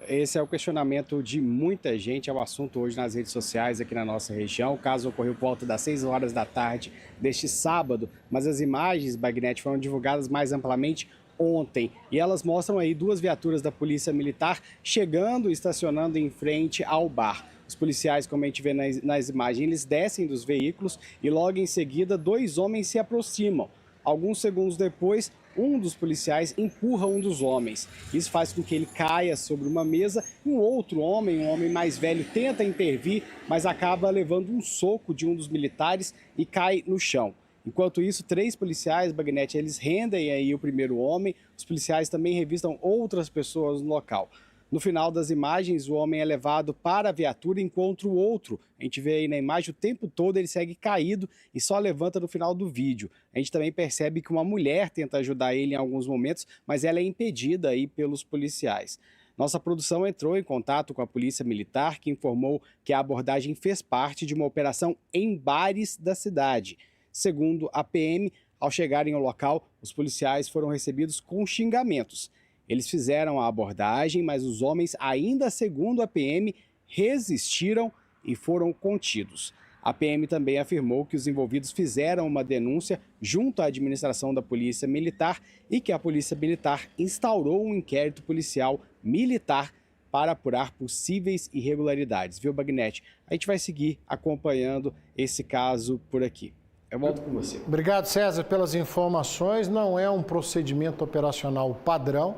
Esse é o questionamento de muita gente, é o assunto hoje nas redes sociais aqui na nossa região. O caso ocorreu por volta das 6 horas da tarde deste sábado, mas as imagens, Bagnetti, foram divulgadas mais amplamente ontem. E elas mostram aí 2 viaturas da Polícia Militar chegando e estacionando em frente ao bar. Os policiais, como a gente vê nas imagens, eles descem dos veículos e logo em seguida 2 homens se aproximam. Alguns segundos depois, um dos policiais empurra um dos homens. Isso faz com que ele caia sobre uma mesa e um outro homem, um homem mais velho, tenta intervir, mas acaba levando um soco de um dos militares e cai no chão. Enquanto isso, 3 policiais, Bagnetti, eles rendem aí o primeiro homem. Os policiais também revistam outras pessoas no local. No final das imagens, o homem é levado para a viatura enquanto o outro, a gente vê aí na imagem, o tempo todo ele segue caído e só levanta no final do vídeo. A gente também percebe que uma mulher tenta ajudar ele em alguns momentos, mas ela é impedida aí pelos policiais. Nossa produção entrou em contato com a Polícia Militar, que informou que a abordagem fez parte de uma operação em bares da cidade. Segundo a PM, ao chegarem ao local, os policiais foram recebidos com xingamentos. Eles fizeram a abordagem, mas os homens, ainda segundo a PM, resistiram e foram contidos. A PM também afirmou que os envolvidos fizeram uma denúncia junto à administração da Polícia Militar e que a Polícia Militar instaurou um inquérito policial militar para apurar possíveis irregularidades. Viu, Bagnetti? A gente vai seguir acompanhando esse caso por aqui. Eu volto com você. Obrigado, César, pelas informações. Não é um procedimento operacional padrão.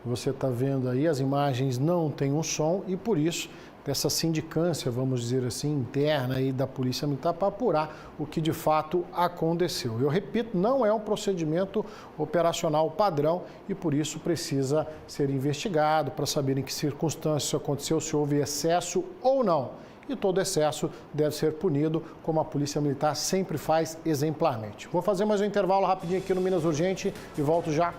Você está vendo aí, as imagens não têm um som e, por isso, dessa sindicância, vamos dizer assim, interna aí da Polícia Militar para apurar o que de fato aconteceu. Eu repito, não é um procedimento operacional padrão e, por isso, precisa ser investigado para saber em que circunstâncias isso aconteceu, se houve excesso ou não. E todo excesso deve ser punido, como a Polícia Militar sempre faz exemplarmente. Vou fazer mais um intervalo rapidinho aqui no Minas Urgente e volto já.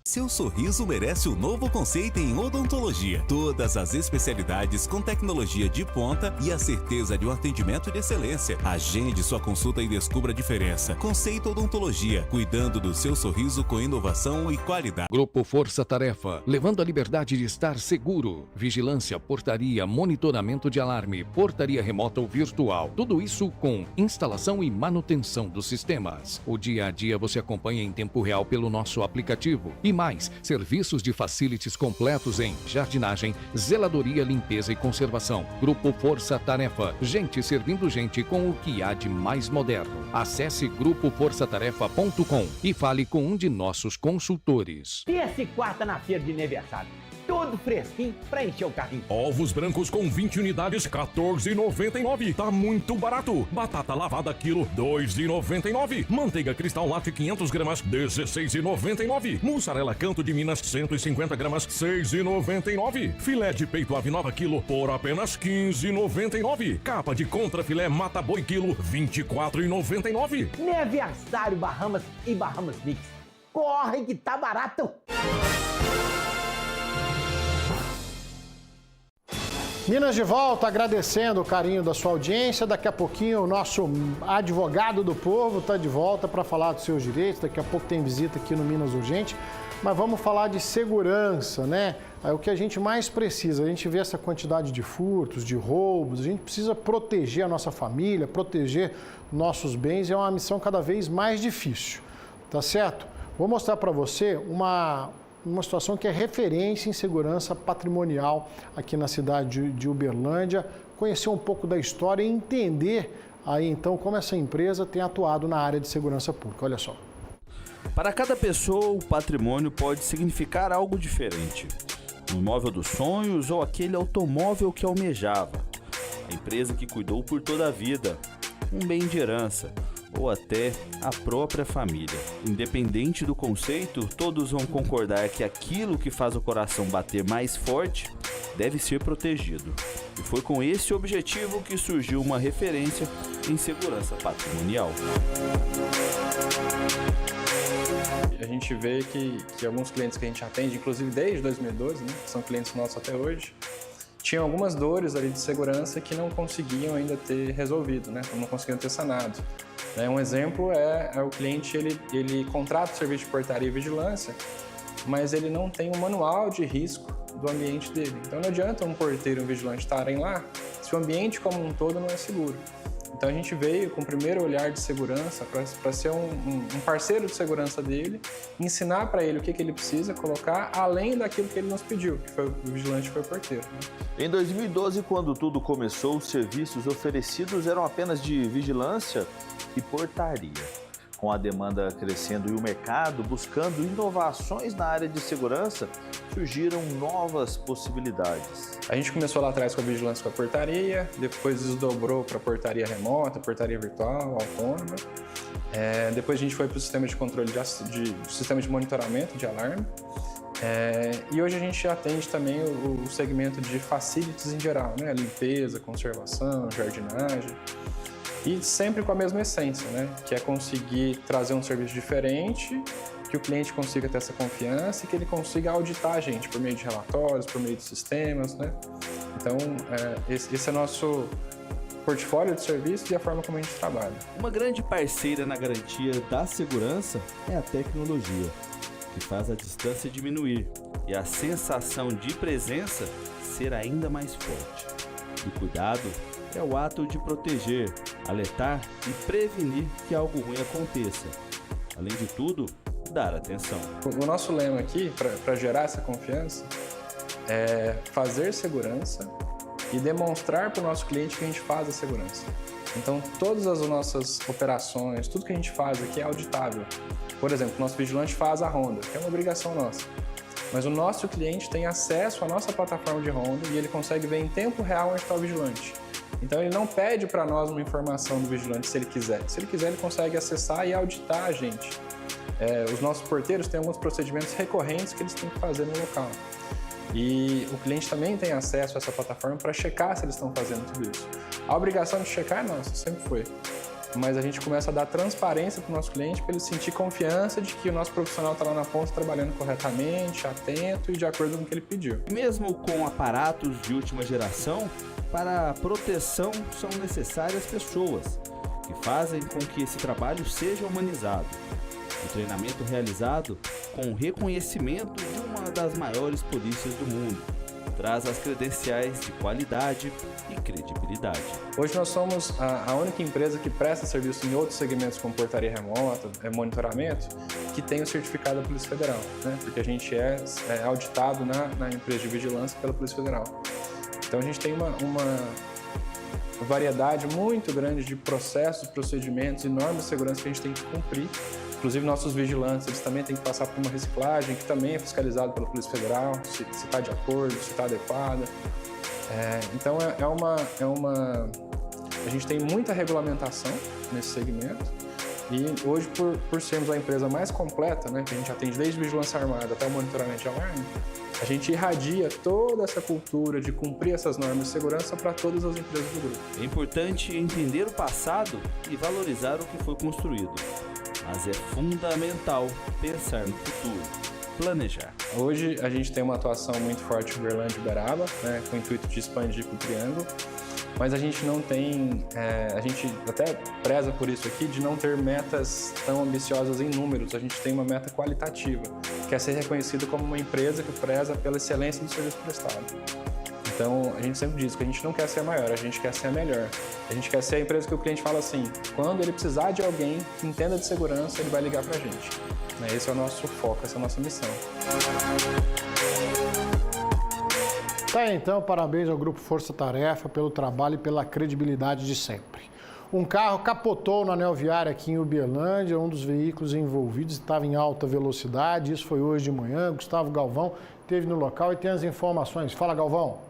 Seu sorriso merece um novo conceito em odontologia. Todas as especialidades com tecnologia de ponta e a certeza de um atendimento de excelência. Agende sua consulta e descubra a diferença. Conceito Odontologia, cuidando do seu sorriso com inovação e qualidade. Grupo Força Tarefa, levando a liberdade de estar seguro. Vigilância, portaria, monitoramento de alarme, portaria remota ou virtual. Tudo isso com instalação e manutenção dos sistemas. O dia a dia você acompanha em tempo real pelo nosso aplicativo. E mais, serviços de facilities completos em jardinagem, zeladoria, limpeza e conservação. Grupo Força Tarefa, gente servindo gente com o que há de mais moderno. Acesse grupoforçatarefa.com e fale com um de nossos consultores. Terça e quarta na feira de aniversário. Tudo fresquinho pra encher o carrinho. Ovos brancos com 20 unidades, R$14,99. Tá muito barato. Batata lavada quilo, R$2,99. Manteiga Cristal Latte 500 gramas, R$16,99. Mussarela Canto de Minas 150 gramas, R$6,99. Filé de peito ave nova quilo por apenas R$15,99. Capa de contrafilé Mata Boi quilo, R$24,99. Aniversário Bahamas e Bahamas Mix. Corre que tá barato. Minas de volta, agradecendo o carinho da sua audiência. Daqui a pouquinho o nosso advogado do povo está de volta para falar dos seus direitos. Daqui a pouco tem visita aqui no Minas Urgente. Mas vamos falar de segurança, né? É o que a gente mais precisa. A gente vê essa quantidade de furtos, de roubos. A gente precisa proteger a nossa família, proteger nossos bens. É uma missão cada vez mais difícil, tá certo? Vou mostrar para você uma situação que é referência em segurança patrimonial aqui na cidade de Uberlândia, conhecer um pouco da história e entender aí então como essa empresa tem atuado na área de segurança pública. Olha só. Para cada pessoa, o patrimônio pode significar algo diferente. O imóvel dos sonhos ou aquele automóvel que almejava. A empresa que cuidou por toda a vida. Um bem de herança. Ou até a própria família. Independente do conceito, todos vão concordar que aquilo que faz o coração bater mais forte deve ser protegido. E foi com esse objetivo que surgiu uma referência em segurança patrimonial. A gente vê que alguns clientes que a gente atende, inclusive desde 2012, né, que são clientes nossos até hoje, tinham algumas dores ali de segurança que não conseguiam ainda ter resolvido, né, não conseguiam ter sanado. Um exemplo é o cliente, ele contrata o serviço de portaria e vigilância, mas ele não tem um manual de risco do ambiente dele. Então não adianta um porteiro e um vigilante estarem lá se o ambiente como um todo não é seguro. Então a gente veio com o primeiro olhar de segurança para ser um parceiro de segurança dele, ensinar para ele o que ele precisa colocar além daquilo que ele nos pediu, que foi o vigilante e foi o porteiro. Em 2012, quando tudo começou, os serviços oferecidos eram apenas de vigilância e portaria. Com a demanda crescendo e o mercado buscando inovações na área de segurança, surgiram novas possibilidades. A gente começou lá atrás com a vigilância com a portaria, depois desdobrou para portaria remota, portaria virtual, autônoma. Depois a gente foi para o sistema de controle, sistema de monitoramento de alarme. E hoje a gente atende também o segmento de facilities em geral, né? Limpeza, conservação, jardinagem. E sempre com a mesma essência, né? Que é conseguir trazer um serviço diferente, que o cliente consiga ter essa confiança e que ele consiga auditar a gente por meio de relatórios, por meio de sistemas, né? Então, esse é o nosso portfólio de serviços e a forma como a gente trabalha. Uma grande parceira na garantia da segurança é a tecnologia, que faz a distância diminuir e a sensação de presença ser ainda mais forte. O cuidado é o ato de proteger, alertar e prevenir que algo ruim aconteça. Além de tudo, dar atenção. O nosso lema aqui, para gerar essa confiança, é fazer segurança e demonstrar para o nosso cliente que a gente faz a segurança. Então, todas as nossas operações, tudo que a gente faz aqui é auditável. Por exemplo, o nosso vigilante faz a ronda, que é uma obrigação nossa. Mas o nosso cliente tem acesso à nossa plataforma de ronda e ele consegue ver em tempo real onde está o vigilante. Então ele não pede para nós uma informação do vigilante se ele quiser. Se ele quiser, ele consegue acessar e auditar a gente. Os nossos porteiros têm alguns procedimentos recorrentes que eles têm que fazer no local. E o cliente também tem acesso a essa plataforma para checar se eles estão fazendo tudo isso. A obrigação de checar é nossa, sempre foi. Mas a gente começa a dar transparência para o nosso cliente para ele sentir confiança de que o nosso profissional está lá na ponta trabalhando corretamente, atento e de acordo com o que ele pediu. Mesmo com aparatos de última geração, para a proteção são necessárias pessoas que fazem com que esse trabalho seja humanizado. O treinamento realizado com o reconhecimento de uma das maiores polícias do mundo traz as credenciais de qualidade e credibilidade. Hoje nós somos a única empresa que presta serviço em outros segmentos como portaria remota, monitoramento, que tem o certificado da Polícia Federal, né? Porque a gente é auditado na empresa de vigilância pela Polícia Federal. Então a gente tem uma variedade muito grande de processos, procedimentos e normas de segurança que a gente tem que cumprir. Inclusive nossos vigilantes, eles também têm que passar por uma reciclagem que também é fiscalizado pela Polícia Federal, se está de acordo, se está adequada. Então a gente tem muita regulamentação nesse segmento e hoje por sermos a empresa mais completa, né, que a gente atende desde vigilância armada até o monitoramento de alarme, a gente irradia toda essa cultura de cumprir essas normas de segurança para todas as empresas do grupo. É importante entender o passado e valorizar o que foi construído, mas é fundamental pensar no futuro, planejar. Hoje a gente tem uma atuação muito forte em Uberlândia e Uberaba, né, com o intuito de expandir para o Triângulo, mas a gente não tem, a gente até preza por isso aqui, de não ter metas tão ambiciosas em números. A gente tem uma meta qualitativa, que é ser reconhecido como uma empresa que preza pela excelência do serviço prestado. Então, a gente sempre diz que a gente não quer ser a maior, a gente quer ser a melhor. A gente quer ser a empresa que o cliente fala assim, quando ele precisar de alguém que entenda de segurança, ele vai ligar pra gente. Esse é o nosso foco, essa é a nossa missão. Tá aí, então, parabéns ao Grupo Força Tarefa pelo trabalho e pela credibilidade de sempre. Um carro capotou no anel viário aqui em Uberlândia, um dos veículos envolvidos estava em alta velocidade, isso foi hoje de manhã. Gustavo Galvão esteve no local e tem as informações. Fala, Galvão.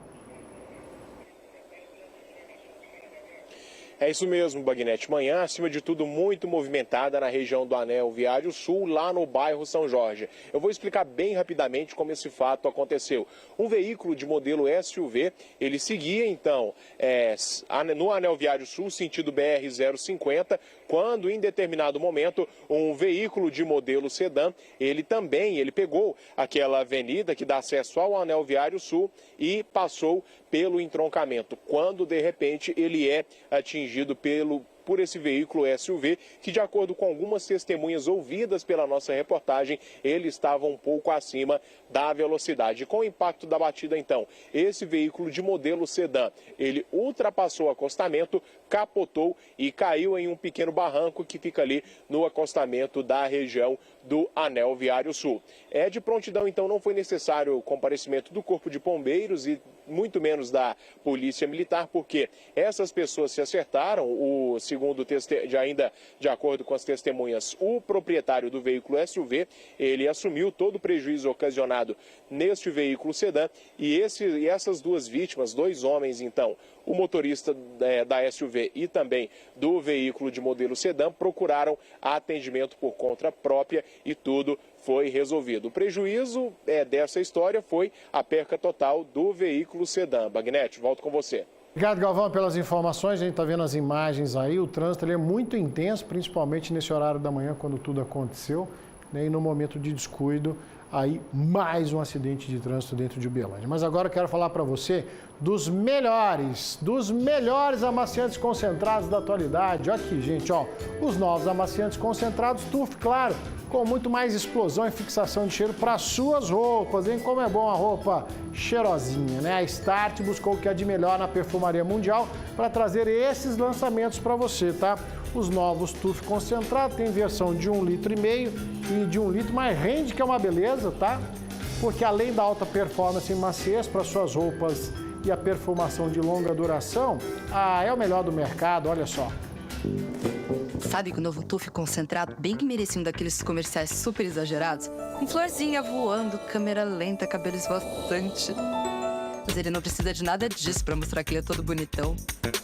É isso mesmo, Bagnete. Manhã, acima de tudo, muito movimentada na região do Anel Viário Sul, lá no bairro São Jorge. Eu vou explicar bem rapidamente como esse fato aconteceu. Um veículo de modelo SUV, ele seguia, então, no Anel Viário Sul, sentido BR-050, quando, em determinado momento, um veículo de modelo sedã, ele pegou aquela avenida que dá acesso ao Anel Viário Sul e passou pelo entroncamento, quando, de repente, ele é atingido por esse veículo SUV, que, de acordo com algumas testemunhas ouvidas pela nossa reportagem, ele estava um pouco acima da velocidade. Com o impacto da batida, então, esse veículo de modelo sedã, ele ultrapassou o acostamento, capotou e caiu em um pequeno barranco que fica ali no acostamento da região do Anel Viário Sul. De prontidão, então, não foi necessário o comparecimento do Corpo de Bombeiros e muito menos da Polícia Militar, porque essas pessoas se acertaram. Ainda de acordo com as testemunhas, o proprietário do veículo SUV, ele assumiu todo o prejuízo ocasionado neste veículo sedã e essas duas vítimas, dois homens, então, o motorista da SUV e também do veículo de modelo sedã, procuraram atendimento por conta própria e tudo foi resolvido. O prejuízo dessa história foi a perca total do veículo sedã. Bagnete, volto com você. Obrigado, Galvão, pelas informações. A gente está vendo as imagens aí. O trânsito é muito intenso, principalmente nesse horário da manhã, quando tudo aconteceu, né? E no momento de descuido, aí mais um acidente de trânsito dentro de Uberlândia. Mas agora eu quero falar para você dos melhores amaciantes concentrados da atualidade. Olha aqui, gente, ó, os novos amaciantes concentrados TUF, claro, com muito mais explosão e fixação de cheiro para suas roupas, hein? Como é bom a roupa cheirosinha, né? A Start buscou o que é de melhor na perfumaria mundial para trazer esses lançamentos para você, tá? Os novos TUF concentrado tem versão de 1,5 litro e de 1 litro, mas rende que é uma beleza, tá? Porque além da alta performance e maciez para suas roupas e a perfumação de longa duração, é o melhor do mercado, olha só. Sabe que o novo TUF concentrado bem que merecia um daqueles comerciais super exagerados? Com florzinha voando, câmera lenta, cabelo esvoaçante. Mas ele não precisa de nada disso pra mostrar que ele é todo bonitão.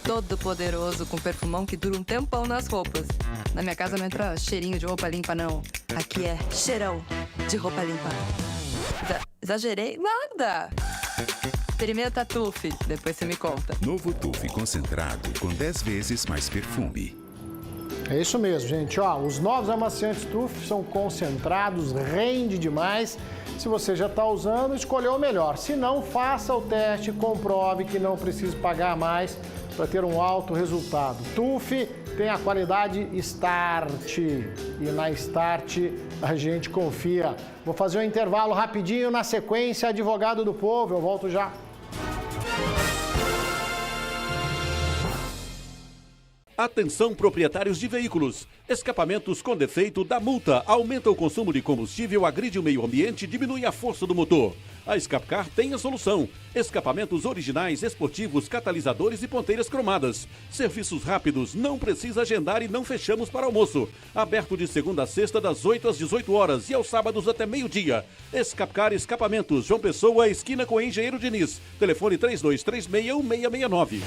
Todo poderoso, com perfumão que dura um tempão nas roupas. Na minha casa não entra cheirinho de roupa limpa, não. Aqui é cheirão de roupa limpa. Exagerei? Nada! Experimenta TUF, depois você me conta. Novo TUF concentrado com 10 vezes mais perfume. É isso mesmo, gente. Ó, os novos amaciantes TUF são concentrados, rende demais. Se você já está usando, escolheu o melhor. Se não, faça o teste, comprove que não precisa pagar mais para ter um alto resultado. TUF tem a qualidade Start e na Start a gente confia. Vou fazer um intervalo rapidinho, na sequência, Advogado do Povo. Eu volto já. Atenção, proprietários de veículos. Escapamentos com defeito dá multa, aumenta o consumo de combustível, agride o meio ambiente e diminui a força do motor. A Escapcar tem a solução. Escapamentos originais, esportivos, catalisadores e ponteiras cromadas. Serviços rápidos, não precisa agendar e não fechamos para almoço. Aberto de segunda a sexta, das 8 às 18 horas e aos sábados até meio-dia. Escapcar Escapamentos, João Pessoa, esquina com Engenheiro Diniz. Telefone 3236-1669.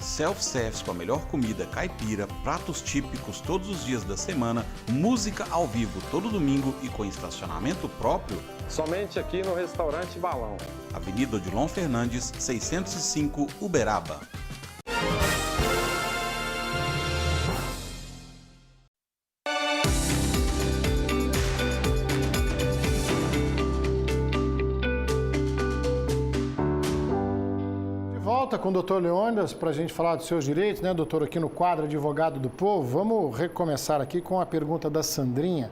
Self-service com a melhor comida caipira, pratos típicos todos os dias da semana, música ao vivo todo domingo e com estacionamento próprio? Somente aqui no Restaurante Balão. Avenida Odilon Fernandes, 605, Uberaba. Com o doutor Leônidas para a gente falar dos seus direitos, né, doutor, aqui no quadro Advogado do Povo. Vamos recomeçar aqui com a pergunta da Sandrinha.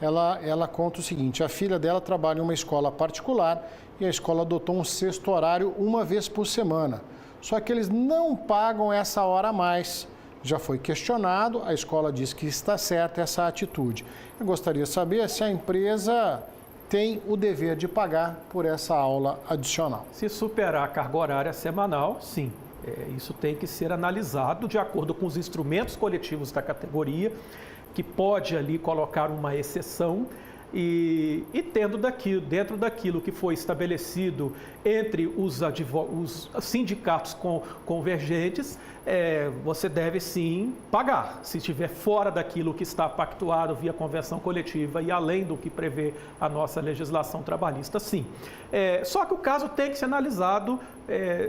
ela conta o seguinte: a filha dela trabalha em uma escola particular e a escola adotou um sexto horário uma vez por semana. Só que eles não pagam essa hora a mais. Já foi questionado, a escola diz que está certa essa atitude. Eu gostaria de saber se a empresa tem o dever de pagar por essa aula adicional. Se superar a carga horária semanal, sim. Isso tem que ser analisado de acordo com os instrumentos coletivos da categoria, que pode ali colocar uma exceção e tendo dentro daquilo que foi estabelecido entre os sindicatos convergentes, você deve sim pagar. Se estiver fora daquilo que está pactuado via convenção coletiva e além do que prevê a nossa legislação trabalhista, sim. Só que o caso tem que ser analisado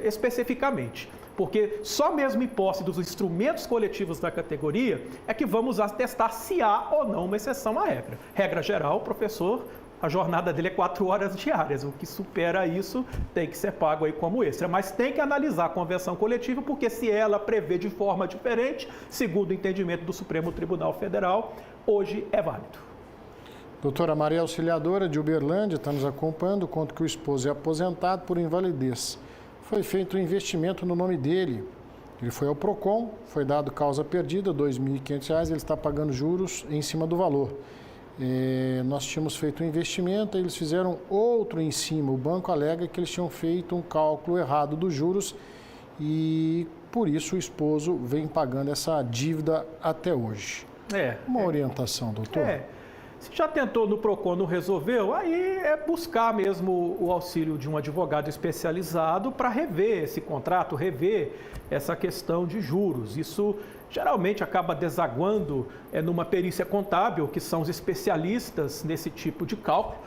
especificamente. Porque só mesmo em posse dos instrumentos coletivos da categoria é que vamos atestar se há ou não uma exceção à regra. Regra geral, o professor, a jornada dele é 4 horas diárias. O que supera isso tem que ser pago aí como extra. Mas tem que analisar a convenção coletiva, porque se ela prevê de forma diferente, segundo o entendimento do Supremo Tribunal Federal, hoje é válido. Doutora Maria Auxiliadora de Uberlândia está nos acompanhando, conta que o esposo é aposentado por invalidez. Foi feito um investimento no nome dele. Ele foi ao PROCON, foi dado causa perdida, R$ 2.500, ele está pagando juros em cima do valor. Nós tínhamos feito um investimento, eles fizeram outro em cima. O banco alega que eles tinham feito um cálculo errado dos juros e, por isso, o esposo vem pagando essa dívida até hoje. Uma orientação, doutor? Se já tentou no PROCON, não resolveu, aí é buscar mesmo o auxílio de um advogado especializado para rever esse contrato, rever essa questão de juros. Isso geralmente acaba desaguando numa perícia contábil, que são os especialistas nesse tipo de cálculo,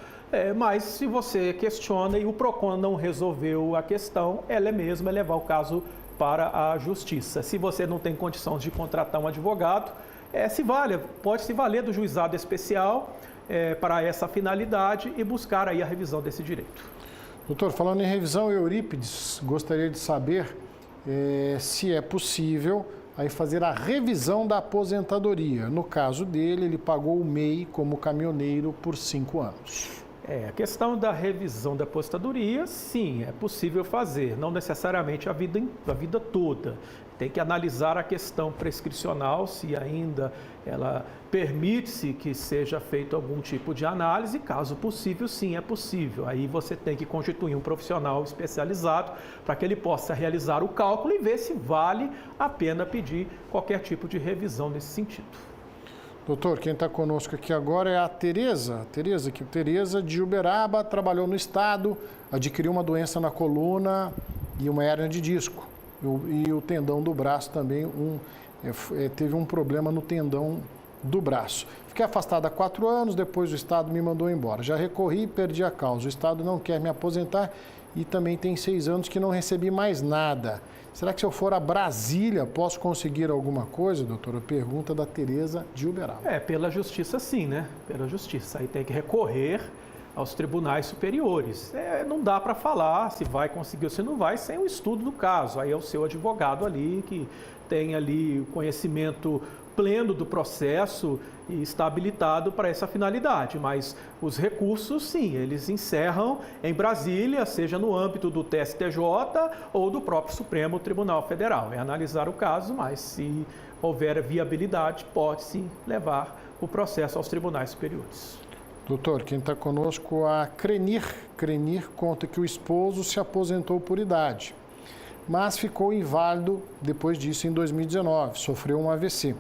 mas se você questiona e o PROCON não resolveu a questão, ela mesma é levar o caso para a justiça. Se você não tem condições de contratar um advogado, pode se valer do juizado especial para essa finalidade e buscar aí a revisão desse direito. Doutor, falando em revisão, Eurípides, gostaria de saber se é possível aí fazer a revisão da aposentadoria. No caso dele, ele pagou o MEI como caminhoneiro por 5 anos. A questão da revisão da aposentadoria, sim, é possível fazer, não necessariamente a vida toda. Tem que analisar a questão prescricional, se ainda ela permite-se que seja feito algum tipo de análise. Caso possível, sim, é possível. Aí você tem que constituir um profissional especializado para que ele possa realizar o cálculo e ver se vale a pena pedir qualquer tipo de revisão nesse sentido. Doutor, quem está conosco aqui agora é a Tereza. Tereza de Uberaba, trabalhou no estado, adquiriu uma doença na coluna e uma hérnia de disco. E o tendão do braço também, teve um problema no tendão do braço. Fiquei afastado há 4 anos, depois o Estado me mandou embora. Já recorri e perdi a causa. O Estado não quer me aposentar e também tem 6 anos que não recebi mais nada. Será que se eu for a Brasília, posso conseguir alguma coisa, doutora? Pergunta da Tereza de Uberaba. Pela justiça sim, né? Pela justiça. Aí tem que recorrer aos tribunais superiores. Não dá para falar se vai conseguir ou se não vai sem o estudo do caso. Aí é o seu advogado ali que tem ali o conhecimento pleno do processo e está habilitado para essa finalidade. Mas os recursos, sim, eles encerram em Brasília, seja no âmbito do TSTJ ou do próprio Supremo Tribunal Federal. É analisar o caso, mas se houver viabilidade, pode sim levar o processo aos tribunais superiores. Doutor, quem está conosco, a Crenir. Crenir conta que o esposo se aposentou por idade, mas ficou inválido depois disso em 2019, sofreu um AVC.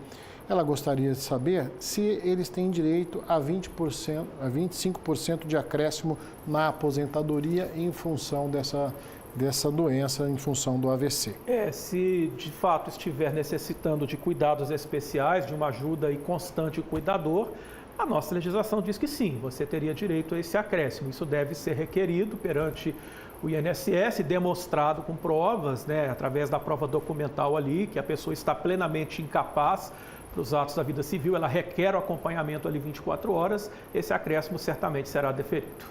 Ela gostaria de saber se eles têm direito a 20%, a 25% de acréscimo na aposentadoria em função dessa doença, em função do AVC. Se de fato estiver necessitando de cuidados especiais, de uma ajuda e constante cuidador, a nossa legislação diz que sim, você teria direito a esse acréscimo. Isso deve ser requerido perante o INSS, demonstrado com provas, através da prova documental ali, que a pessoa está plenamente incapaz para os atos da vida civil, ela requer o acompanhamento ali 24 horas, esse acréscimo certamente será deferido.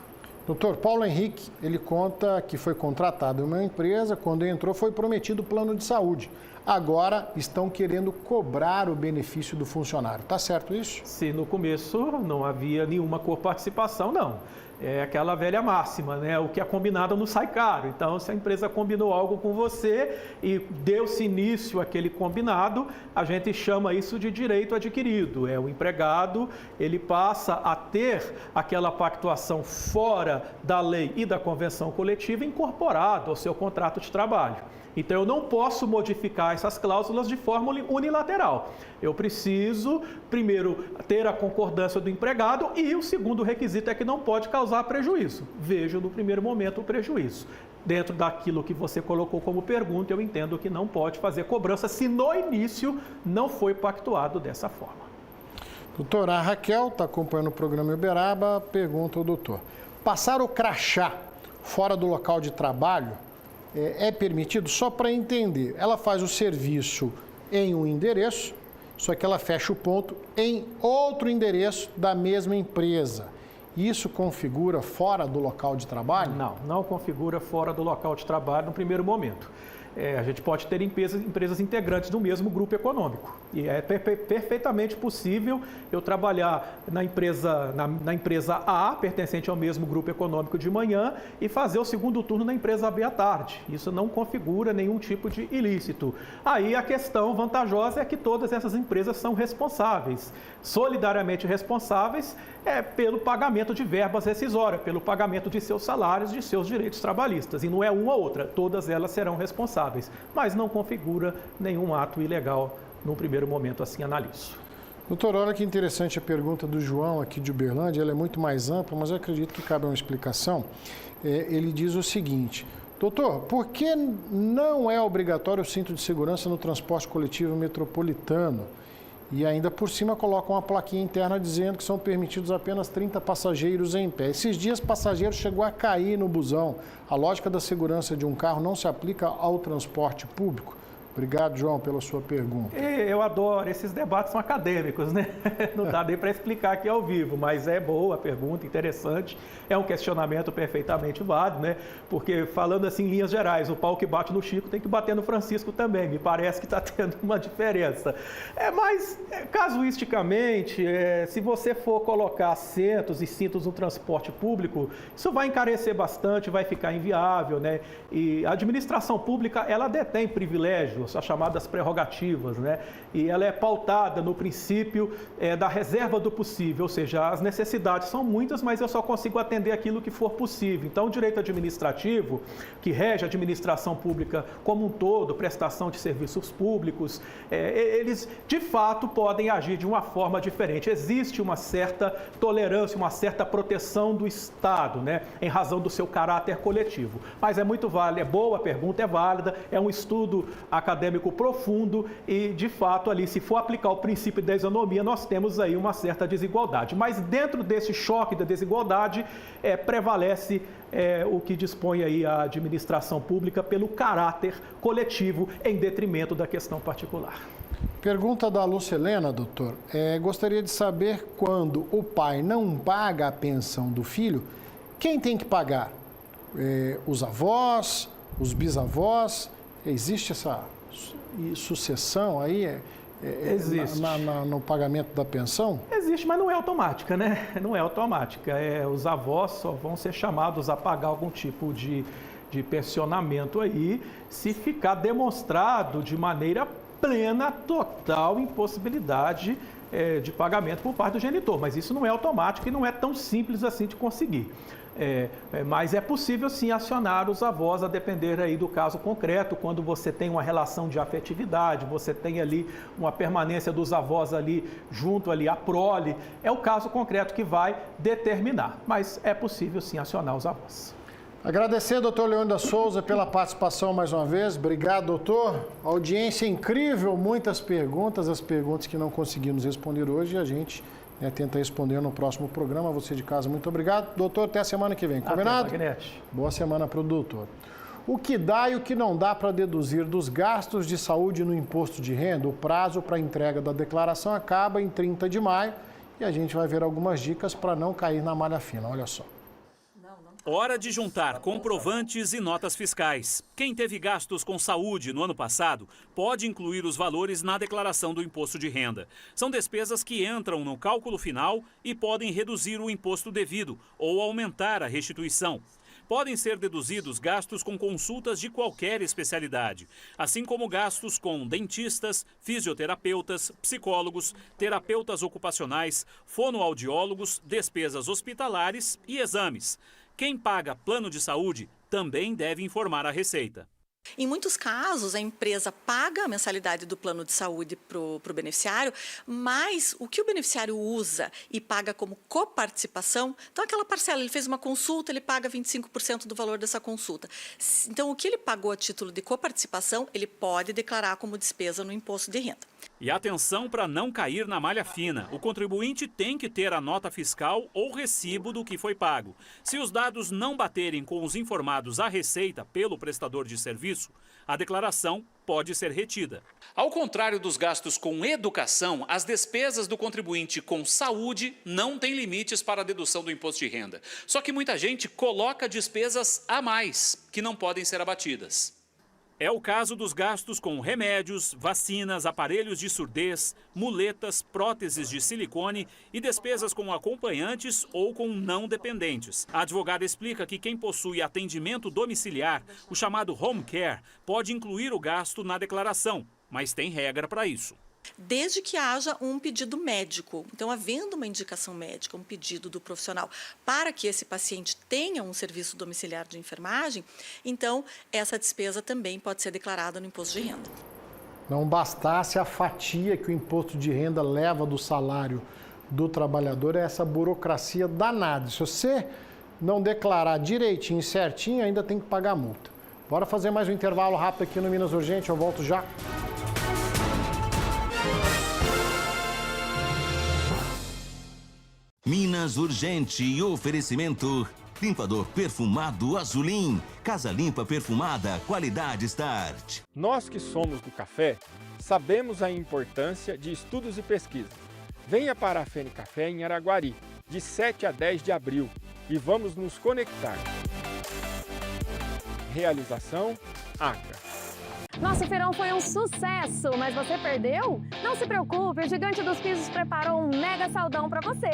Doutor, Paulo Henrique, ele conta que foi contratado em uma empresa, quando entrou foi prometido plano de saúde. agora estão querendo cobrar o benefício do funcionário. Tá certo isso? Se no começo não havia nenhuma coparticipação, não. É aquela velha máxima, né? O que é combinado não sai caro. Então, se a empresa combinou algo com você e deu-se início àquele combinado, a gente chama isso de direito adquirido. O empregado, ele passa a ter aquela pactuação fora da lei e da convenção coletiva incorporado ao seu contrato de trabalho. Então, eu não posso modificar essas cláusulas de forma unilateral. Eu preciso, primeiro, ter a concordância do empregado e o segundo requisito é que não pode causar prejuízo. Vejo no primeiro momento o prejuízo. Dentro daquilo que você colocou como pergunta, eu entendo que não pode fazer cobrança se no início não foi pactuado dessa forma. Doutora, a Raquel está acompanhando o programa Uberaba, pergunta ao doutor. Passar o crachá fora do local de trabalho é permitido? Só para entender, ela faz o serviço em um endereço, só que ela fecha o ponto em outro endereço da mesma empresa. Isso configura fora do local de trabalho? Não, não configura fora do local de trabalho no primeiro momento. A gente pode ter empresas integrantes do mesmo grupo econômico. E é perfeitamente possível eu trabalhar na empresa A, pertencente ao mesmo grupo econômico de manhã, e fazer o segundo turno na empresa B à tarde. Isso não configura nenhum tipo de ilícito. Aí a questão vantajosa é que todas essas empresas são responsáveis, solidariamente responsáveis pelo pagamento de verbas rescisórias, pelo pagamento de seus salários, de seus direitos trabalhistas. E não é uma ou outra, todas elas serão responsáveis. Mas não configura nenhum ato ilegal no primeiro momento, assim analiso. Doutor, olha que interessante a pergunta do João aqui de Uberlândia, ela é muito mais ampla, mas eu acredito que cabe uma explicação. Ele diz o seguinte: doutor, por que não é obrigatório o cinto de segurança no transporte coletivo metropolitano? E ainda por cima colocam uma plaquinha interna dizendo que são permitidos apenas 30 passageiros em pé. Esses dias, passageiro chegou a cair no busão. A lógica da segurança de um carro não se aplica ao transporte público? Obrigado, João, pela sua pergunta. Eu adoro, esses debates são acadêmicos, né? Não dá nem para explicar aqui ao vivo, mas é boa a pergunta, interessante. É um questionamento perfeitamente válido, né? Porque, falando assim em linhas gerais, o pau que bate no Chico tem que bater no Francisco também. Me parece que está tendo uma diferença. Mas, casuisticamente, se você for colocar assentos e cintos no transporte público, isso vai encarecer bastante, vai ficar inviável, né? E a administração pública, ela detém privilégios, as chamadas prerrogativas, né? E ela é pautada no princípio da reserva do possível, ou seja, as necessidades são muitas, mas eu só consigo atender aquilo que for possível. Então, o direito administrativo, que rege a administração pública como um todo, prestação de serviços públicos, eles, de fato, podem agir de uma forma diferente. Existe uma certa tolerância, uma certa proteção do Estado, né? Em razão do seu caráter coletivo. Mas é muito válida, é boa a pergunta, é válida, é um estudo acadêmico profundo e, de fato, ali, se for aplicar o princípio da isonomia, nós temos aí uma certa desigualdade. Mas dentro desse choque da desigualdade, prevalece o que dispõe aí a administração pública pelo caráter coletivo em detrimento da questão particular. Pergunta da Lucelena, doutor. Gostaria de saber, quando o pai não paga a pensão do filho, quem tem que pagar? Os avós, os bisavós? Existe essa sucessão aí Existe. No pagamento da pensão? Existe, mas não é automática, né? Não é automática. Os avós só vão ser chamados a pagar algum tipo de pensionamento aí se ficar demonstrado de maneira plena, total impossibilidade de pagamento por parte do genitor. Mas isso não é automático e não é tão simples assim de conseguir. Mas é possível sim acionar os avós a depender aí do caso concreto, quando você tem uma relação de afetividade, você tem ali uma permanência dos avós ali junto ali à prole, é o caso concreto que vai determinar, mas é possível sim acionar os avós. Agradecer, doutor Leônidas Souza, pela participação mais uma vez. Obrigado, doutor. Audiência incrível, muitas perguntas, as perguntas que não conseguimos responder hoje, e a gente tenta responder no próximo programa. Você de casa, muito obrigado. Doutor, até a semana que vem. Combinado? Boa semana para o doutor. O que dá e o que não dá para deduzir dos gastos de saúde no imposto de renda? O prazo para entrega da declaração acaba em 30 de maio e a gente vai ver algumas dicas para não cair na malha fina. Olha só. Hora de juntar comprovantes e notas fiscais. Quem teve gastos com saúde no ano passado pode incluir os valores na declaração do imposto de renda. São despesas que entram no cálculo final e podem reduzir o imposto devido ou aumentar a restituição. Podem ser deduzidos gastos com consultas de qualquer especialidade, assim como gastos com dentistas, fisioterapeutas, psicólogos, terapeutas ocupacionais, fonoaudiólogos, despesas hospitalares e exames. Quem paga plano de saúde também deve informar a Receita. Em muitos casos, a empresa paga a mensalidade do plano de saúde para o beneficiário, mas o que o beneficiário usa e paga como coparticipação, então aquela parcela, ele fez uma consulta, ele paga 25% do valor dessa consulta. Então, o que ele pagou a título de coparticipação, ele pode declarar como despesa no imposto de renda. E atenção para não cair na malha fina. O contribuinte tem que ter a nota fiscal ou recibo do que foi pago. Se os dados não baterem com os informados à Receita pelo prestador de serviço, a declaração pode ser retida. Ao contrário dos gastos com educação, as despesas do contribuinte com saúde não têm limites para a dedução do imposto de renda. Só que muita gente coloca despesas a mais, que não podem ser abatidas. É o caso dos gastos com remédios, vacinas, aparelhos de surdez, muletas, próteses de silicone e despesas com acompanhantes ou com não dependentes. A advogada explica que quem possui atendimento domiciliar, o chamado home care, pode incluir o gasto na declaração, mas tem regra para isso. Desde que haja um pedido médico. Então, havendo uma indicação médica, um pedido do profissional para que esse paciente tenha um serviço domiciliar de enfermagem, então essa despesa também pode ser declarada no imposto de renda. Não bastasse a fatia que o imposto de renda leva do salário do trabalhador, é essa burocracia danada. Se você não declarar direitinho, certinho, ainda tem que pagar multa. Bora fazer mais um intervalo rápido aqui no Minas Urgente, eu volto já. Minas Urgente e oferecimento. Limpador perfumado Azulim. Casa limpa perfumada, qualidade Start. Nós que somos do café, sabemos a importância de estudos e pesquisa. Venha para a Fene Café em Araguari, de 7 a 10 de abril, e vamos nos conectar. Realização ACA. Nosso feirão foi um sucesso, mas você perdeu? Não se preocupe, o Gigante dos Pisos preparou um mega saldão para você.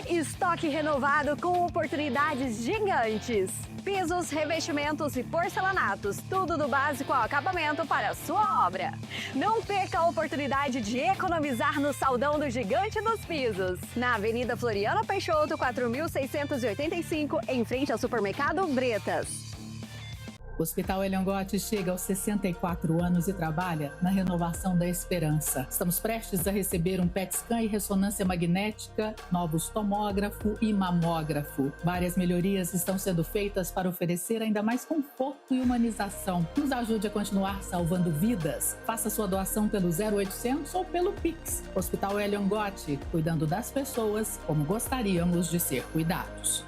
Estoque renovado com oportunidades gigantes. Pisos, revestimentos e porcelanatos, tudo do básico ao acabamento para a sua obra. Não perca a oportunidade de economizar no saldão do Gigante dos Pisos. Na Avenida Floriano Peixoto, 4.685, em frente ao Supermercado Bretas. O Hospital Elion Gotti chega aos 64 anos e trabalha na renovação da esperança. Estamos prestes a receber um PET scan e ressonância magnética, novos tomógrafo e mamógrafo. Várias melhorias estão sendo feitas para oferecer ainda mais conforto e humanização. Nos ajude a continuar salvando vidas. Faça sua doação pelo 0800 ou pelo Pix. Hospital Elion Gotti, cuidando das pessoas como gostaríamos de ser cuidados.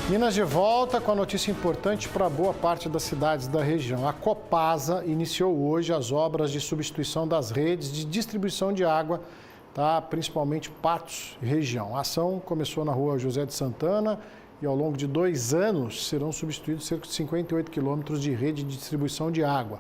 Minas de volta com a notícia importante para boa parte das cidades da região. A Copasa iniciou hoje as obras de substituição das redes de distribuição de água, tá? Principalmente Patos e região. A ação começou na rua José de Santana e ao longo de 2 anos serão substituídos cerca de 58 quilômetros de rede de distribuição de água.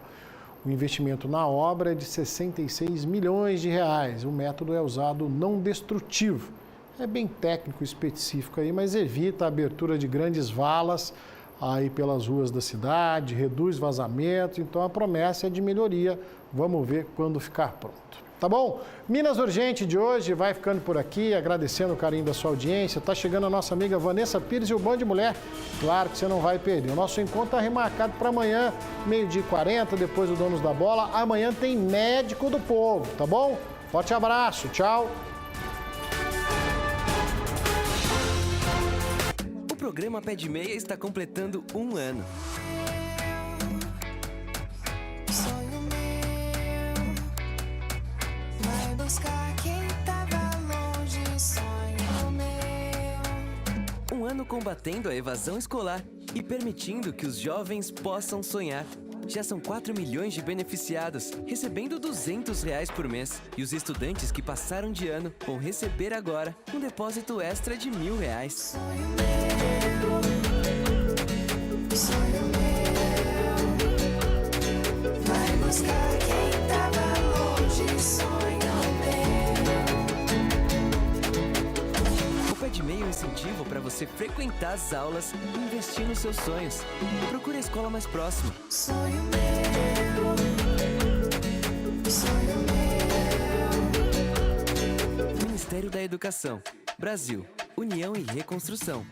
O investimento na obra é de 66 milhões de reais. O método é usado não destrutivo. É bem técnico, específico aí, mas evita a abertura de grandes valas aí pelas ruas da cidade, reduz vazamento, então a promessa é de melhoria. Vamos ver quando ficar pronto. Tá bom? Minas Urgente de hoje vai ficando por aqui, agradecendo o carinho da sua audiência. Tá chegando a nossa amiga Vanessa Pires e o Band Mulher. Claro que você não vai perder. O nosso encontro está remarcado para amanhã, 12h40, depois do Donos da Bola. Amanhã tem Médico do Povo, tá bom? Forte abraço, tchau. O programa Pé de Meia está completando 1 ano. Sonho meu, vai buscar quem tava longe, sonho meu. 1 ano combatendo a evasão escolar e permitindo que os jovens possam sonhar. Já são 4 milhões de beneficiados, recebendo R$200 por mês. E os estudantes que passaram de ano vão receber agora um depósito extra de R$1.000. Sonho meu, vai buscar quem tava longe. Sonho O PedMeio é um incentivo para você frequentar as aulas e investir nos seus sonhos. Procure a escola mais próxima. Sonho meu, sonho meu. Ministério da Educação, Brasil, União e Reconstrução.